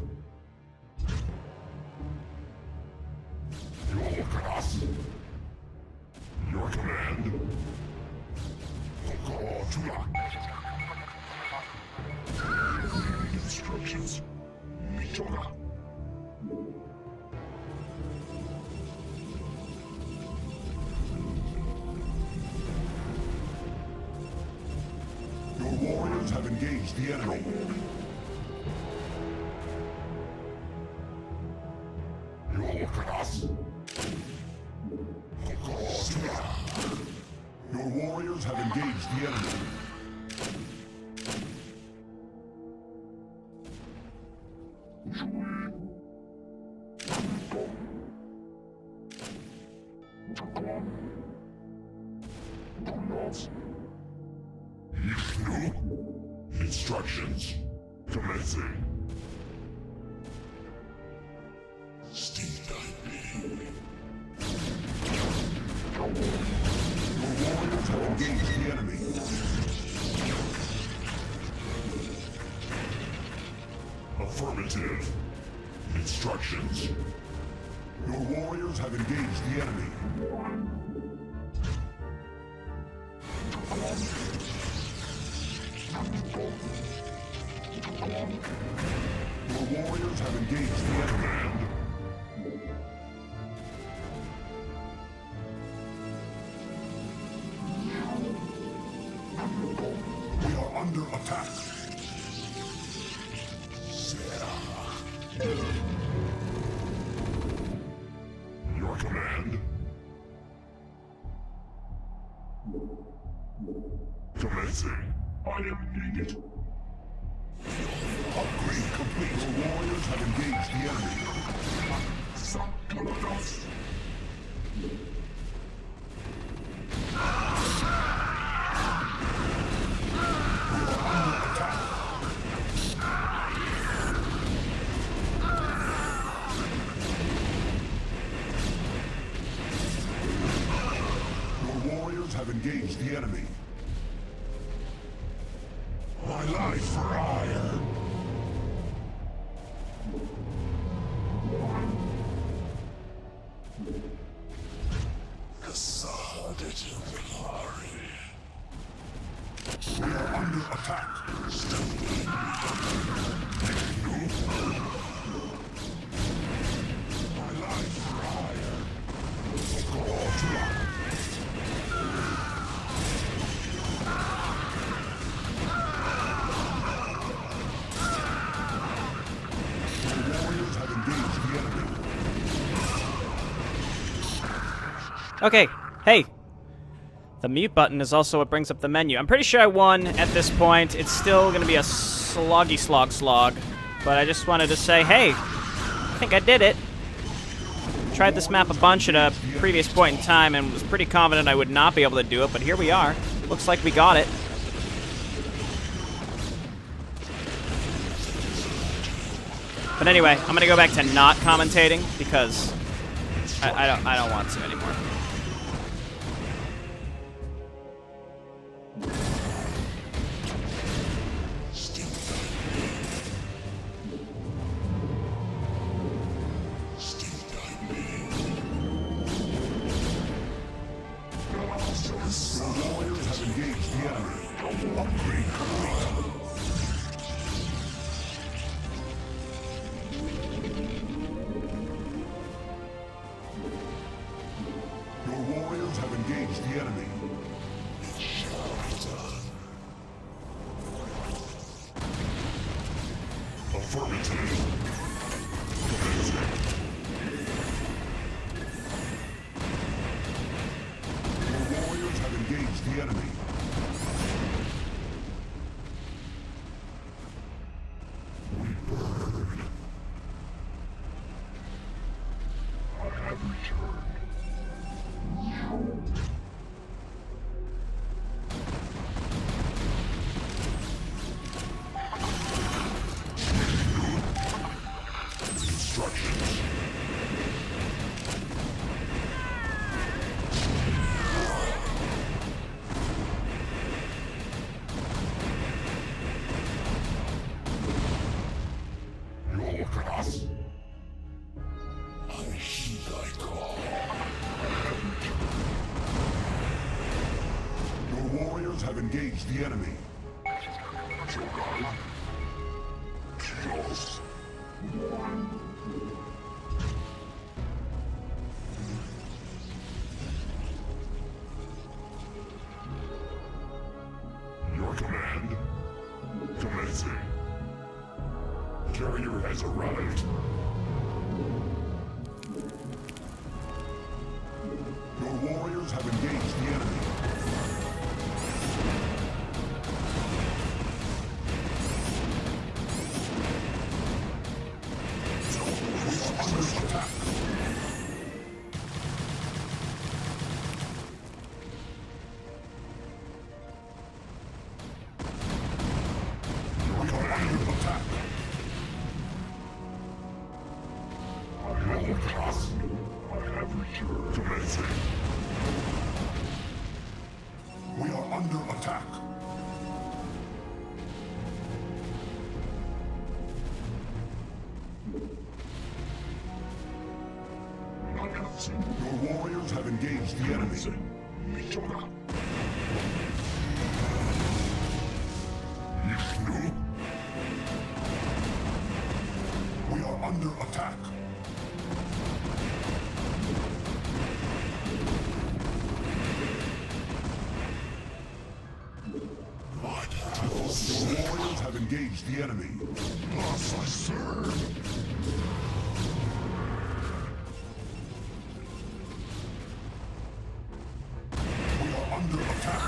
Your command. Instructions. Mitoga. Your warriors have engaged the enemy. Your warriors have engaged the enemy. Instructions. Commencing. Your warriors have engaged the enemy. Affirmative. Instructions. Your warriors have engaged the enemy. Your warriors have engaged the enemy. We are under attack. Your command. Commencing. I am needed. Upgrade complete. Your warriors have engaged the enemy. Sankalanos. Have engaged the enemy. My life for hire. We are under attack. Okay, hey. The mute button is also what brings up the menu. I'm pretty sure I won at this point. It's still gonna be a sloggy slog. But I just wanted to say, hey, I think I did it. Tried this map a bunch at a previous point in time and was pretty confident I would not be able to do it, but here we are. Looks like we got it. But anyway, I'm gonna go back to not commentating because I don't want to anymore. Have engaged the enemy. Your command. Commencing. Carrier has arrived. Your warriors have engaged the enemy. We are under attack. Your warriors have engaged the enemy. We are under attack. Your warriors have engaged the enemy. Thus I serve. We are under attack.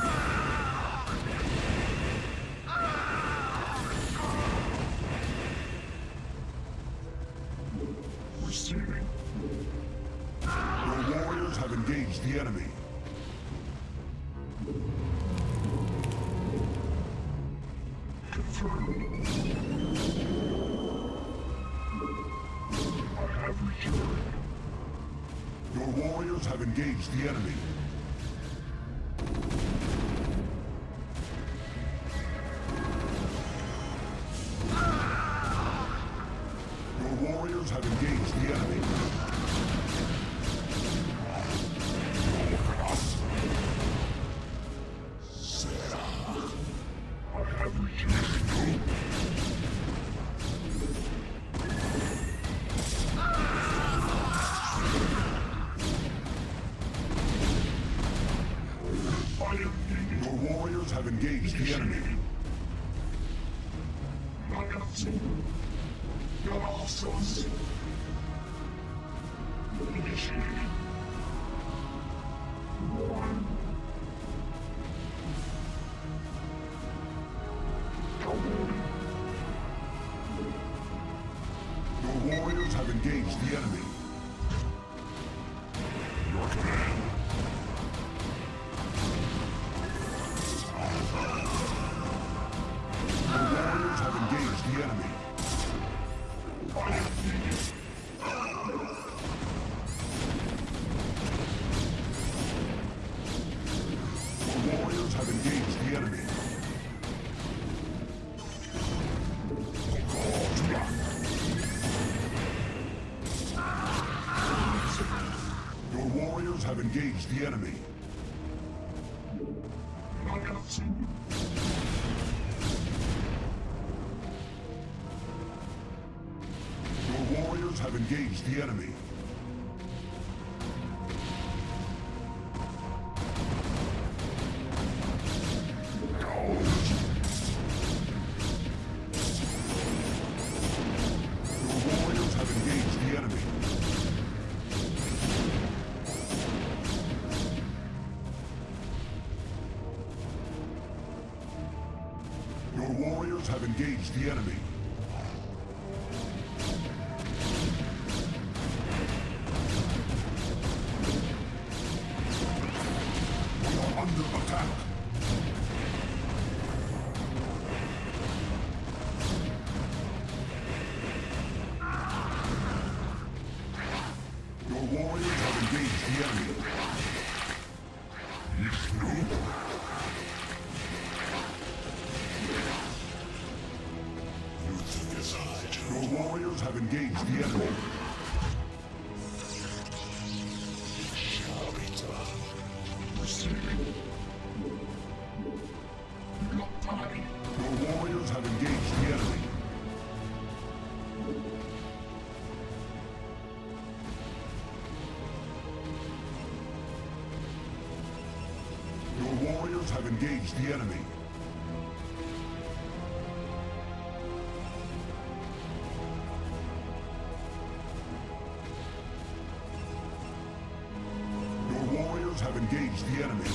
Receiving. Your warriors have engaged the enemy. Confirmed. I have returned. Your warriors have engaged the enemy. Your warriors have engaged the enemy. Look at us. I have returned. Your warriors have engaged the enemy. Your warriors have engaged the enemy. Your command. Your warriors have engaged the enemy. I am needed. Your warriors have engaged the enemy. Your warriors have engaged the enemy. Your warriors have engaged the enemy. Your warriors have engaged the enemy. Your warriors have engaged the enemy. We are under attack. Your warriors have engaged the enemy. Your warriors have engaged the enemy. Your warriors have engaged the enemy. Your warriors have engaged the enemy. Your warriors have engaged the enemy.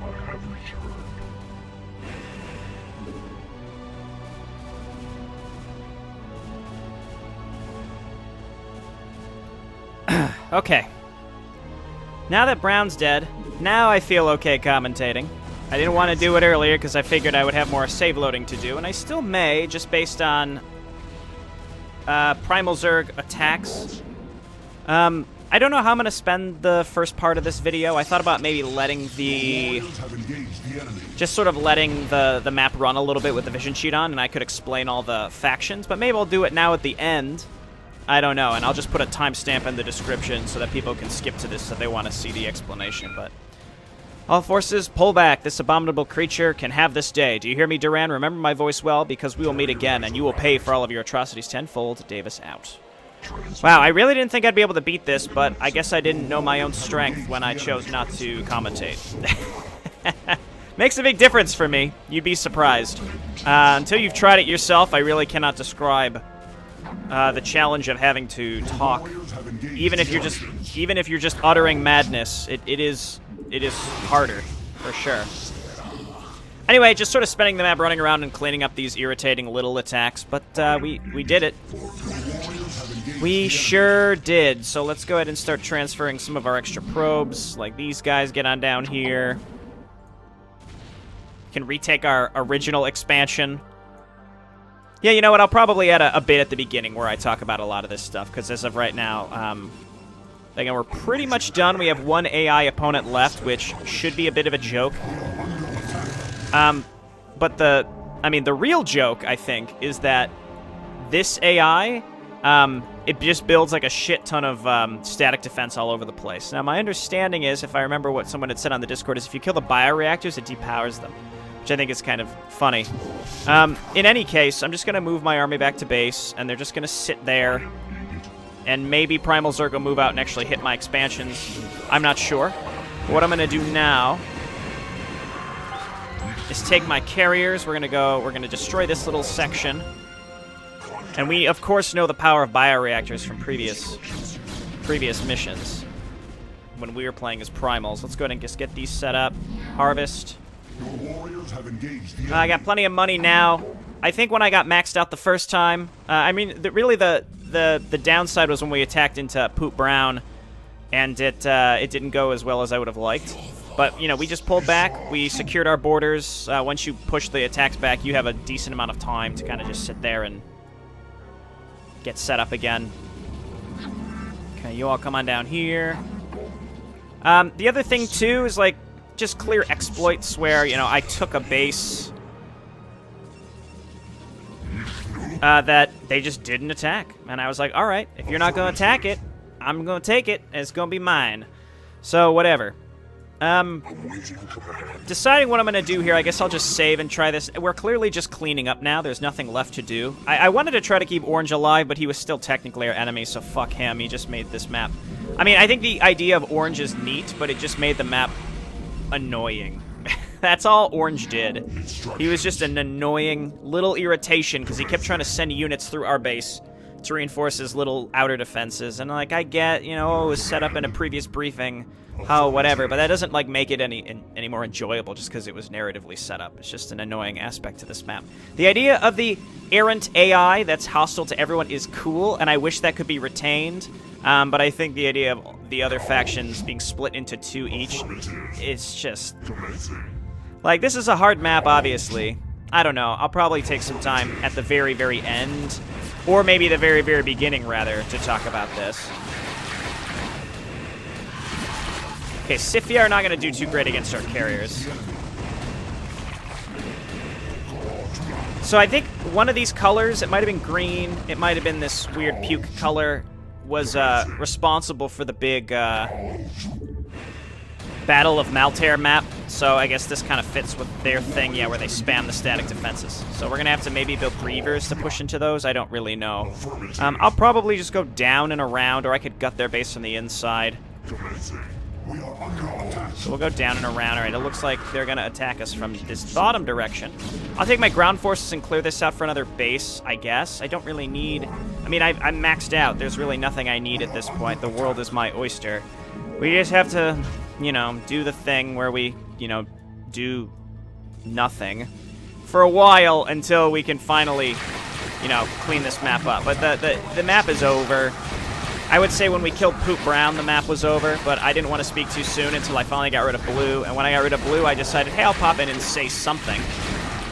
I have returned. Okay. Now that Brown's dead, now I feel okay commentating. I didn't want to do it earlier because I figured I would have more save loading to do, and I still may, just based on Primal Zerg attacks. I don't know how I'm going to spend the first part of this video. I thought about maybe letting just sort of letting the map run a little bit with the vision sheet on, and I could explain all the factions, but maybe I'll do it now at the end. I don't know, and I'll just put a timestamp in the description so that people can skip to this if they want to see the explanation, but... All forces, pull back. This abominable creature can have this day. Do you hear me, Duran? Remember my voice well, because we will meet again, and you will pay for all of your atrocities tenfold. Davis out. Wow, I really didn't think I'd be able to beat this, but I guess I didn't know my own strength when I chose not to commentate. Makes a big difference for me. You'd be surprised. Until you've tried it yourself, I really cannot describe the challenge of having to talk. Even if you're just uttering madness, it is harder, for sure. Anyway, just sort of spending the map running around and cleaning up these irritating little attacks, but we did it. We sure did. So let's go ahead and start transferring some of our extra probes, like these guys. Get on down here. Can retake our original expansion. Yeah, you know what? I'll probably add a bit at the beginning where I talk about a lot of this stuff, because as of right now, again, we're pretty much done. We have one AI opponent left, which should be a bit of a joke. But the real joke, I think, is that this AI, it just builds like a shit ton of static defense all over the place. Now, my understanding is, if I remember what someone had said on the Discord, is if you kill the bioreactors, it depowers them, which I think is kind of funny. In any case, I'm just going to move my army back to base, and they're just going to sit there, and maybe Primal Zerg will move out and actually hit my expansions. I'm not sure. But what I'm going to do now is take my carriers. We're going to destroy this little section. And we, of course, know the power of bioreactors from previous missions. when we were playing as Primals. Let's go ahead and just get these set up. Harvest. Your warriors have engaged the I got plenty of money now. I think when I got maxed out the first time, I mean, really the downside was when we attacked into Poop Brown, and it didn't go as well as I would have liked. But, you know, we just pulled back. We secured our borders. Once you push the attacks back, you have a decent amount of time to kind of just sit there and get set up again. Okay, you all come on down here. The other thing, too, is, like, just clear exploits where, you know, I took a base that they just didn't attack. And I was like, all right, if you're not going to attack it, I'm going to take it, and it's going to be mine. So, whatever. Deciding what I'm going to do here, I guess I'll just save and try this. We're clearly just cleaning up now. There's nothing left to do. I wanted to try to keep Orange alive, but he was still technically our enemy, so fuck him. He just made this map. I mean, I think the idea of Orange is neat, but it just made the map annoying. That's all Orange did. He was just an annoying little irritation because he kept trying to send units through our base to reinforce his little outer defenses. And, like, I get, you know, it was set up in a previous briefing, oh, whatever, but that doesn't, like, make it any more enjoyable just because it was narratively set up. It's just an annoying aspect to this map. The idea of the errant AI that's hostile to everyone is cool, and I wish that could be retained. But I think the idea of the other factions being split into two each, it's just... Like, this is a hard map, obviously. I don't know. I'll probably take some time at the very, very end, or maybe the very, very beginning, rather, to talk about this. Okay, Scythia are not going to do too great against our carriers. So I think one of these colors, it might have been green, it might have been this weird puke color, was responsible for the big Battle of Maltair map. So I guess this kind of fits with their thing, yeah, where they spam the static defenses. So we're going to have to maybe build Reavers to push into those. I don't really know. I'll probably just go down and around, or I could gut their base from the inside. So we'll go down and around. All right, it looks like they're going to attack us from this bottom direction. I'll take my ground forces and clear this out for another base, I guess. I don't really need... I mean, I'm maxed out. There's really nothing I need at this point. The world is my oyster. We just have to, you know, do the thing where we, you know, do nothing for a while until we can finally, you know, clean this map up. But the map is over. I would say when we killed Poop Brown, the map was over, but I didn't want to speak too soon until I finally got rid of Blue. And when I got rid of Blue, I decided, hey, I'll pop in and say something.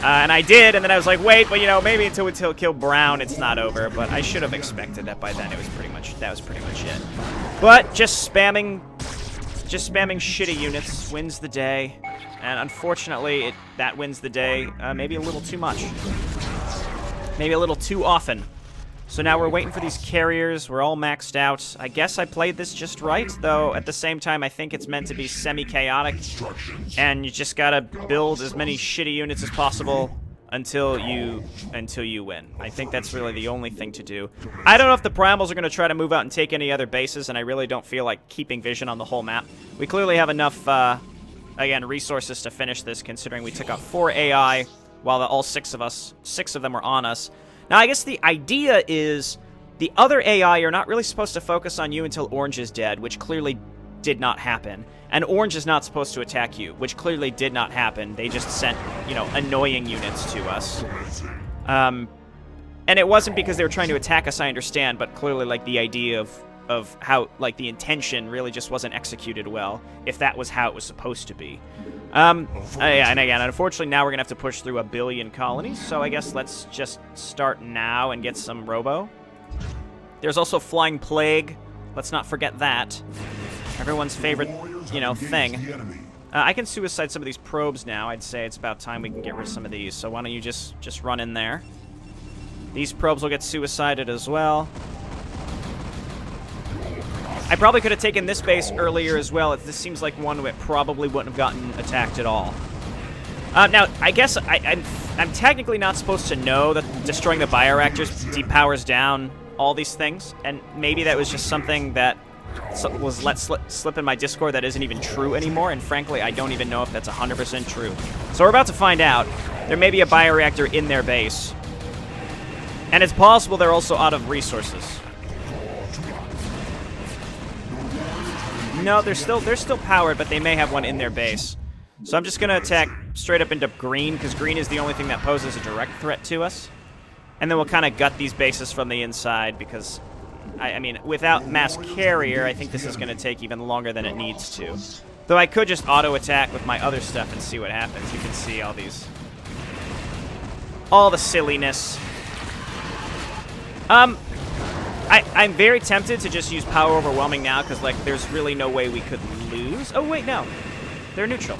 And I did, and then I was like, wait, but, you know, maybe until we kill Brown, it's not over. But I should have expected that by then. That was pretty much it. But just spamming shitty units wins the day. And unfortunately, that wins the day maybe a little too much. Maybe a little too often. So now we're waiting for these carriers. We're all maxed out. I guess I played this just right, though at the same time I think it's meant to be semi-chaotic. And you just gotta build as many shitty units as possible until you win. I think that's really the only thing to do. I don't know if the Primals are going to try to move out and take any other bases, and I really don't feel like keeping vision on the whole map. We clearly have enough, again, resources to finish this, considering we took out 4 AI while all 6 of them were on us. Now, I guess the idea is the other AI are not really supposed to focus on you until Orange is dead, which clearly did not happen. And Orange is not supposed to attack you, which clearly did not happen. They just sent, you know, annoying units to us. And it wasn't because they were trying to attack us, I understand, but clearly, like, the idea of how, like, the intention really just wasn't executed well, if that was how it was supposed to be. Yeah, and again, unfortunately, now we're going to have to push through 1 billion colonies, so I guess let's just start now and get some Robo. There's also Flying Plague. Let's not forget that. Everyone's favorite, you know, thing. I can suicide some of these probes now. I'd say it's about time we can get rid of some of these, so why don't you just run in there. These probes will get suicided as well. I probably could have taken this base earlier as well. This seems like one that probably wouldn't have gotten attacked at all. Now, I guess I'm technically not supposed to know that destroying the bioreactors depowers down all these things, and maybe that was just something that was let slip in my Discord that isn't even true anymore, and frankly, I don't even know if that's 100% true. So we're about to find out. There may be a bioreactor in their base, and it's possible they're also out of resources. No, they're still powered, but they may have one in their base. So I'm just going to attack straight up into green, because green is the only thing that poses a direct threat to us. And then we'll kind of gut these bases from the inside, because, I mean, without mass carrier, I think this is going to take even longer than it needs to. Though I could just auto-attack with my other stuff and see what happens. You can see all these... all the silliness. I'm very tempted to just use Power Overwhelming now, because, like, there's really no way we could lose. Oh, wait, no. They're neutral.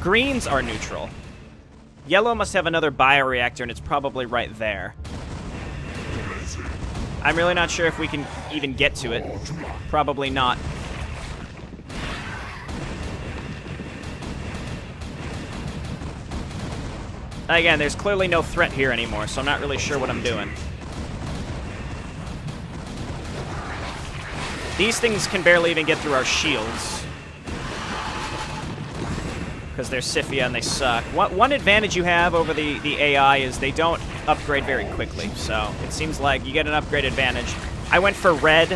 Greens are neutral. Yellow must have another bioreactor, and it's probably right there. I'm really not sure if we can even get to it. Probably not. Again, there's clearly no threat here anymore, so I'm not really sure what I'm doing. These things can barely even get through our shields, because they're Scythia and they suck. One advantage you have over the AI is they don't upgrade very quickly, so it seems like you get an upgrade advantage. I went for red.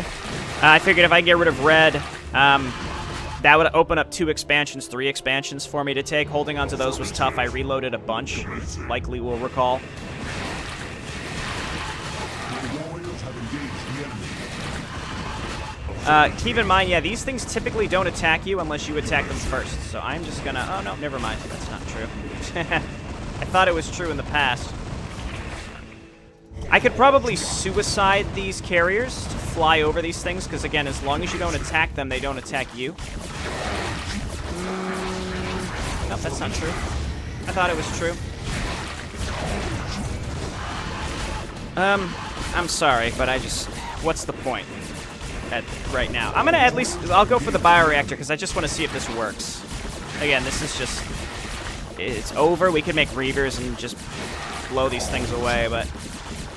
I figured if I get rid of red, that would open up 2 expansions, 3 expansions for me to take. Holding onto those was tough. I reloaded a bunch, likely will recall. Keep in mind, yeah, these things typically don't attack you unless you attack them first. So I'm just gonna... oh, no, never mind. That's not true. I thought it was true in the past. I could probably suicide these carriers to fly over these things, because, again, as long as you don't attack them, they don't attack you. No, that's not true. I thought it was true. I'm sorry, but I just... what's the point? Right now. I'm gonna at least... I'll go for the bioreactor, because I just want to see if this works. Again, this is just... it's over. We could make Reavers and just blow these things away, but...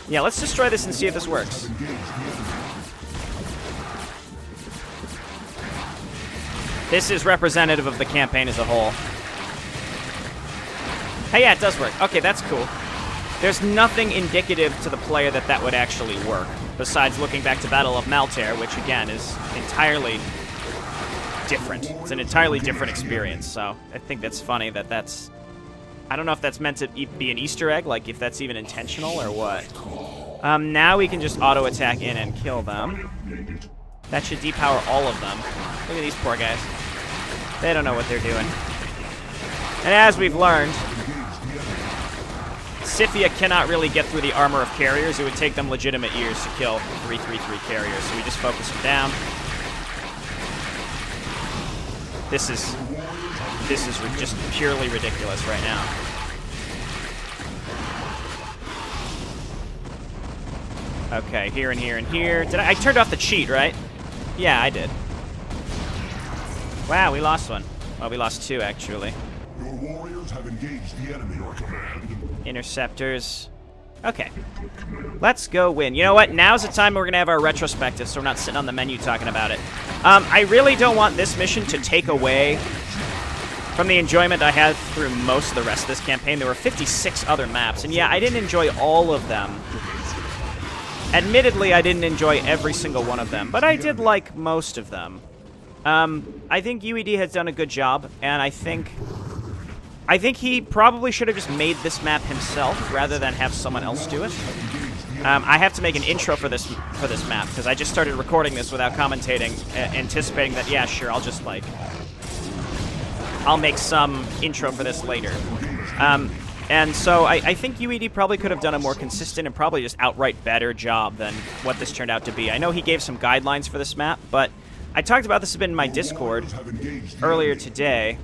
yeah, let's destroy this and see if this works. This is representative of the campaign as a whole. Hey, yeah, it does work. Okay, that's cool. There's nothing indicative to the player that that would actually work, besides looking back to Battle of Maltair, which, again, is entirely different. It's an entirely different experience, so I think that's funny that that's... I don't know if that's meant to be an Easter egg, like if that's even intentional or what. Now we can just auto-attack in and kill them. That should depower all of them. Look at these poor guys. They don't know what they're doing. And as we've learned, Scythia cannot really get through the armor of carriers. It would take them legitimate years to kill 3/3/3 carriers, so we just focus them down. This is just purely ridiculous right now. Okay, here and here and here. Did I turned off the cheat, right? Yeah, I did. Wow, we lost one. Well, we lost 2, actually. Your warriors have engaged the enemy, your command. Interceptors. Okay. Let's go win. You know what? Now's the time we're going to have our retrospective, so we're not sitting on the menu talking about it. I really don't want this mission to take away from the enjoyment I had through most of the rest of this campaign. There were 56 other maps, and yeah, I didn't enjoy all of them. Admittedly, I didn't enjoy every single one of them, but I did like most of them. I think UED has done a good job, and I think he probably should have just made this map himself rather than have someone else do it. I have to make an intro for this map, because I just started recording this without commentating, anticipating that, yeah, sure, I'll just, like... I'll make some intro for this later. And so I think UED probably could have done a more consistent and probably just outright better job than what this turned out to be. I know he gave some guidelines for this map, but I talked about this a bit in my Discord earlier today.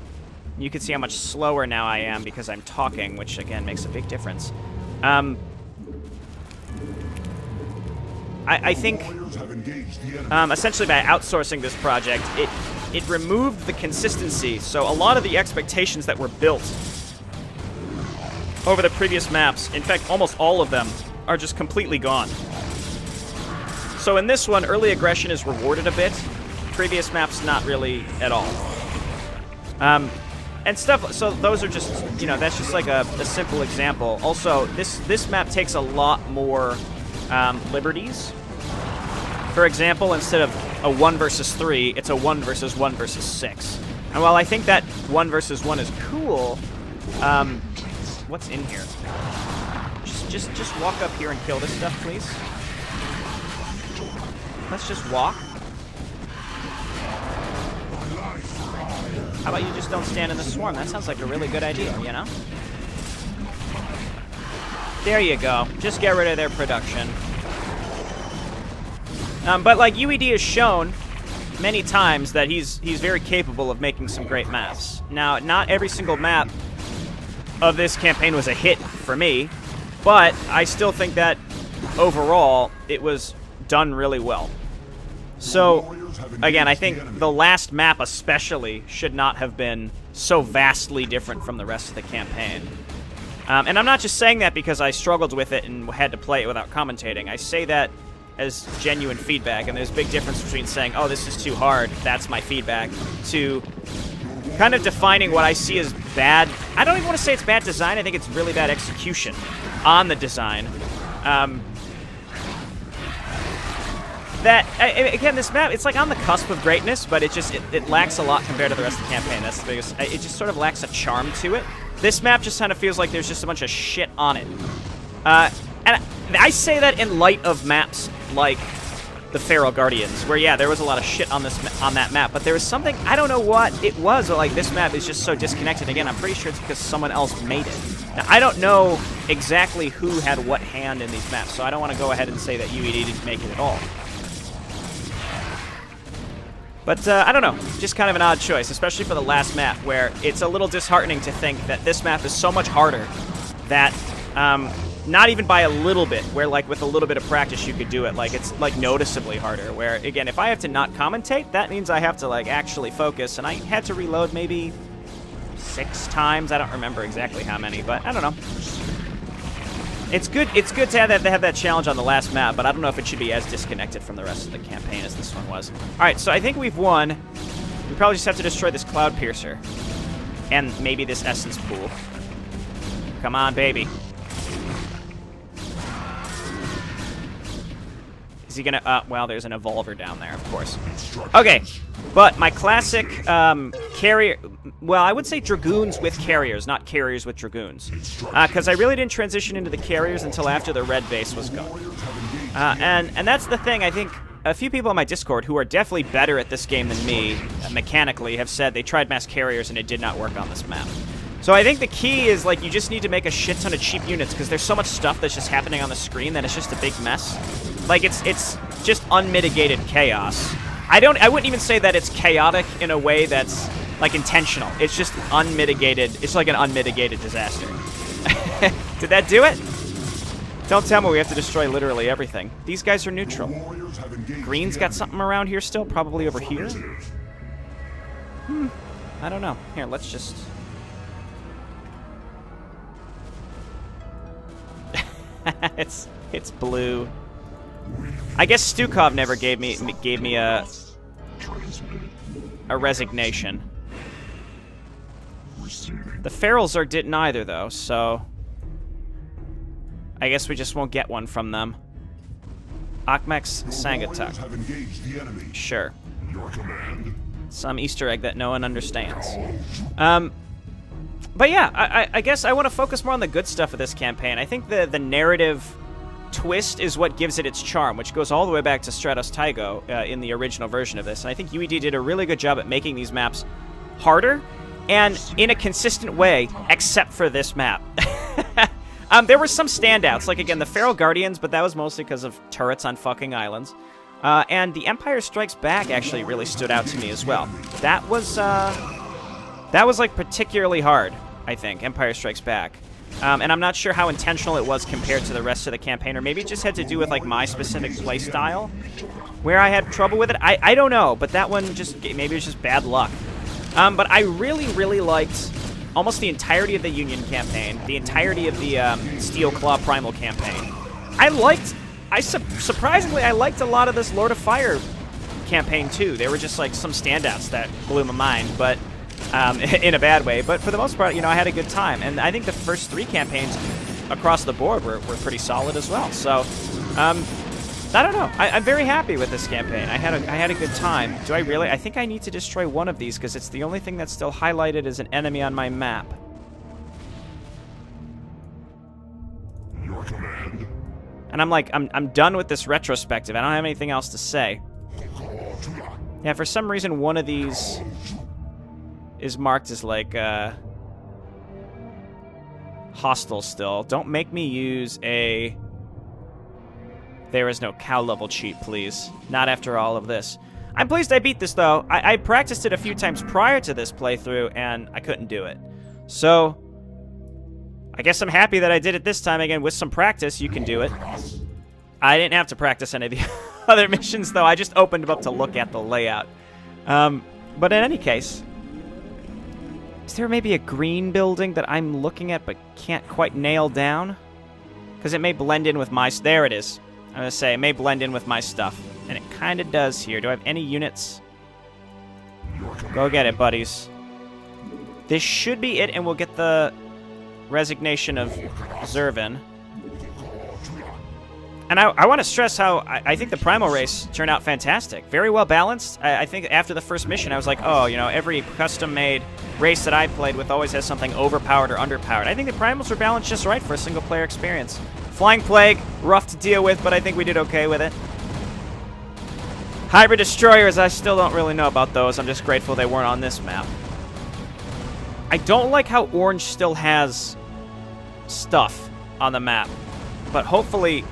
You can see how much slower now I am because I'm talking, which, again, makes a big difference. I think, essentially by outsourcing this project, it removed the consistency, so a lot of the expectations that were built over the previous maps, in fact, almost all of them, are just completely gone. So in this one, early aggression is rewarded a bit. Previous maps, not really at all. And stuff, so those are just, you know, that's just like a simple example. Also, this map takes a lot more liberties For example, instead of a 1 versus 3, it's a 1 versus 1 versus 6. And while I think that 1 versus 1 is cool, what's in here? Just walk up here and kill this stuff, please. Let's just walk. How about you just don't stand in the swarm? That sounds like a really good idea, you know? There you go. Just get rid of their production. But like UED has shown many times that he's very capable of making some great maps. Now, not every single map of this campaign was a hit for me, but I still think that overall it was done really well. So, again, I think the last map especially should not have been so vastly different from the rest of the campaign. And I'm not just saying that because I struggled with it and had to play it without commentating. I say that as genuine feedback, and there's a big difference between saying, oh, this is too hard, that's my feedback, to kind of defining what I see as bad. I don't even want to say it's bad design, I think it's really bad execution on the design. Again, this map, it's like on the cusp of greatness, but it lacks a lot compared to the rest of the campaign. That's the biggest. It just sort of lacks a charm to it. This map just kind of feels like there's just a bunch of shit on it. And I say that in light of maps like the Feral Guardians, where, yeah, there was a lot of shit on that map, but there was something, I don't know what it was, but like this map is just so disconnected. Again, I'm pretty sure it's because someone else made it. Now, I don't know exactly who had what hand in these maps, so I don't want to go ahead and say that UED didn't make it at all. But, I don't know, just kind of an odd choice, especially for the last map, where it's a little disheartening to think that this map is so much harder that, not even by a little bit, where, like, with a little bit of practice you could do it, like, it's, like, noticeably harder, where, again, if I have to not commentate, that means I have to, like, actually focus, and I had to reload maybe 6 times, I don't remember exactly how many, but I don't know. It's good to have that challenge on the last map, but I don't know if it should be as disconnected from the rest of the campaign as this one was. Alright, so I think we've won. We probably just have to destroy this Cloud Piercer. And maybe this Essence Pool. Come on, baby. Is he gonna, well, there's an Evolver down there, of course. Okay, but my classic, carrier, well, I would say Dragoons with carriers, not carriers with Dragoons. Because I really didn't transition into the carriers until after the red base was gone. And that's the thing, I think a few people on my Discord who are definitely better at this game than me, mechanically, have said they tried mass carriers and it did not work on this map. So I think the key is, like, you just need to make a shit ton of cheap units, because there's so much stuff that's just happening on the screen that it's just a big mess. Like, it's just unmitigated chaos. I wouldn't even say that it's chaotic in a way that's, like, intentional. It's just unmitigated. It's like an unmitigated disaster. Did that do it? Don't tell me we have to destroy literally everything. These guys are neutral. Green's got something around here still, probably over here. I don't know. Here, let's just... it's blue. I guess Stukov never gave me a resignation. The Feral Zerg didn't either, though, so I guess we just won't get one from them. Akmex Sangatuk. Sure. Some Easter egg that no one understands. But yeah, I guess I want to focus more on the good stuff of this campaign. I think the narrative twist is what gives it its charm, which goes all the way back to StratosTygo in the original version of this. And I think UED did a really good job at making these maps harder and in a consistent way, except for this map. There were some standouts, like, again, the Feral Guardians, but that was mostly because of turrets on fucking islands. And the Empire Strikes Back actually really stood out to me as well. That was like particularly hard, I think, Empire Strikes Back. And I'm not sure how intentional it was compared to the rest of the campaign, or maybe it just had to do with, like, my specific playstyle, where I had trouble with it. I don't know, but that one just, maybe it was just bad luck. But I really, really liked almost the entirety of the Union campaign, the entirety of the Steel Claw Primal campaign. Surprisingly, I liked a lot of this Lord of Fire campaign, too. There were just, like, some standouts that blew my mind, but... in a bad way, but for the most part, you know, I had a good time, and I think the first 3 campaigns across the board were pretty solid as well. So, I don't know. I'm very happy with this campaign. I had a good time. Do I really? I think I need to destroy one of these because it's the only thing that's still highlighted as an enemy on my map. Your command. And I'm like, I'm done with this retrospective. I don't have anything else to say. Yeah, for some reason one of these is marked as like hostile still. Don't make me use a... There is no cow level cheat, please. Not after all of this. I'm pleased I beat this, though. I practiced it a few times prior to this playthrough, and I couldn't do it. So, I guess I'm happy that I did it this time. Again, with some practice, you can do it. I didn't have to practice any of the other missions, though. I just opened them up to look at the layout. But in any case, is there maybe a green building that I'm looking at but can't quite nail down? Because it may blend in with my... There it is. I'm going to say, it may blend in with my stuff. And it kind of does here. Do I have any units? Go get it, buddies. This should be it, and we'll get the resignation of Zervin. And I want to stress how I think the Primal race turned out fantastic. Very well balanced. I think after the first mission, I was like, oh, you know, every custom-made race that I played with always has something overpowered or underpowered. I think the Primals were balanced just right for a single-player experience. Flying Plague, rough to deal with, but I think we did okay with it. Hybrid Destroyers, I still don't really know about those. I'm just grateful they weren't on this map. I don't like how Orange still has stuff on the map, but hopefully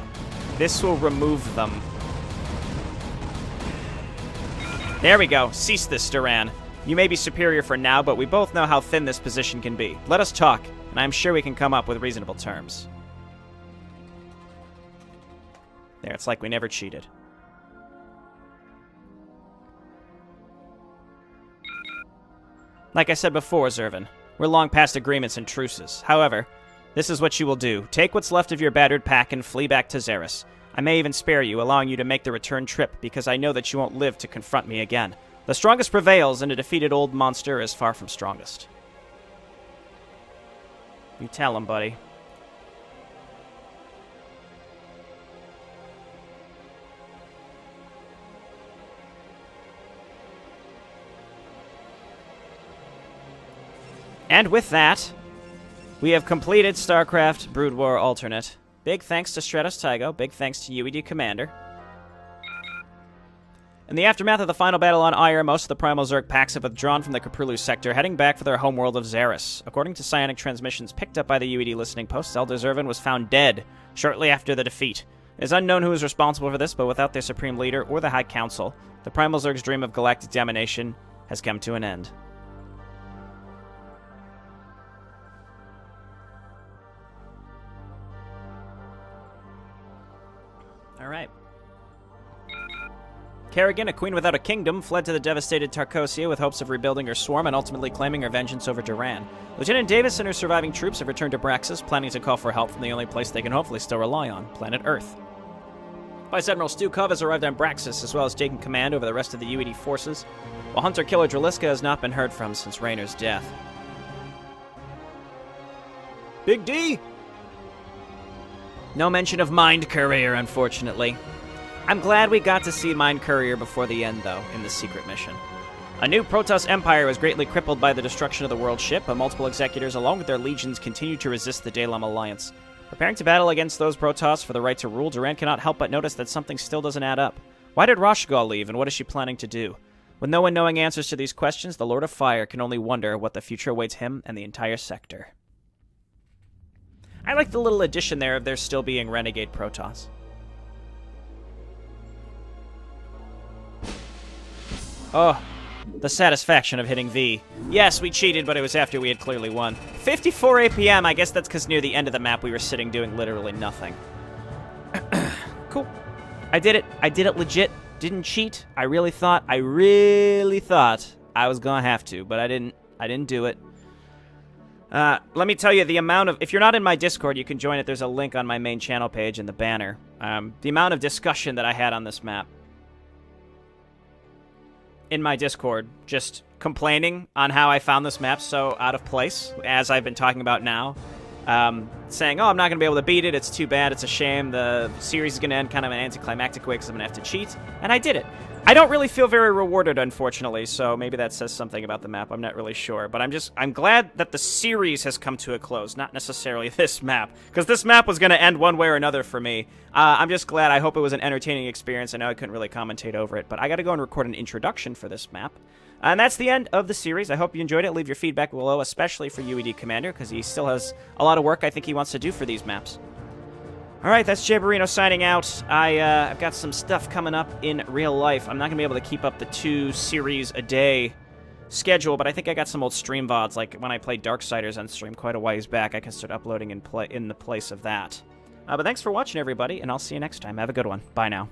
this will remove them. There we go. Cease this, Duran. You may be superior for now, but we both know how thin this position can be. Let us talk, and I'm sure we can come up with reasonable terms. There, it's like we never cheated. Like I said before, Zervin, we're long past agreements and truces. However, this is what you will do. Take what's left of your battered pack and flee back to Xeris. I may even spare you, allowing you to make the return trip, because I know that you won't live to confront me again. The strongest prevails, and a defeated old monster is far from strongest. You tell him, buddy. And with that, we have completed StarCraft Brood War Alternate. Big thanks to StratosTygo, big thanks to UEDCommander. In the aftermath of the final battle on Ire, most of the Primal Zerg packs have withdrawn from the Caprulu sector, heading back for their homeworld of Xeris. According to psionic transmissions picked up by the UED listening post, Elder Zervin was found dead shortly after the defeat. It is unknown who is responsible for this, but without their supreme leader or the High Council, the Primal Zerg's dream of galactic domination has come to an end. Alright. Kerrigan, a queen without a kingdom, fled to the devastated Tarkosia with hopes of rebuilding her swarm and ultimately claiming her vengeance over Duran. Lieutenant Davis and her surviving troops have returned to Braxis, planning to call for help from the only place they can hopefully still rely on, planet Earth. Vice Admiral Stukov has arrived on Braxis, as well as taking command over the rest of the UED forces, while Hunter-Killer Draliska has not been heard from since Raynor's death. Big D! No mention of Mind Courier, unfortunately. I'm glad we got to see Mind Courier before the end, though, in this secret mission. A new Protoss Empire was greatly crippled by the destruction of the world ship, but multiple executors, along with their legions, continue to resist the Dalam Alliance. Preparing to battle against those Protoss for the right to rule, Duran cannot help but notice that something still doesn't add up. Why did Roshgal leave, and what is she planning to do? With no one knowing answers to these questions, the Lord of Fire can only wonder what the future awaits him and the entire sector. I like the little addition there of there still being Renegade Protoss. Oh, the satisfaction of hitting V. Yes, we cheated, but it was after we had clearly won. 54 APM, I guess that's because near the end of the map we were sitting doing literally nothing. Cool. I did it. I did it legit. Didn't cheat. I really thought I was gonna have to, but I didn't do it. Let me tell you, the amount of... If you're not in my Discord, you can join it. There's a link on my main channel page in the banner. The amount of discussion that I had on this map. In my Discord, just complaining on how I found this map so out of place, as I've been talking about now. saying, oh, I'm not going to be able to beat it, it's too bad, it's a shame, the series is going to end kind of an anticlimactic way because I'm going to have to cheat, and I did it. I don't really feel very rewarded, unfortunately, so maybe that says something about the map, I'm not really sure, but I'm glad that the series has come to a close, not necessarily this map, because this map was going to end one way or another for me. I'm just glad, I hope it was an entertaining experience. I know I couldn't really commentate over it, but I got to go and record an introduction for this map. And that's the end of the series. I hope you enjoyed it. Leave your feedback below, especially for UEDCommander, because he still has a lot of work I think he wants to do for these maps. Alright, that's Jay Barino signing out. I've got some stuff coming up in real life. I'm not going to be able to keep up the 2 series a day schedule, but I think I got some old stream VODs, like when I played Darksiders on stream quite a ways back. I can start uploading in the place of that. But thanks for watching, everybody, and I'll see you next time. Have a good one. Bye now.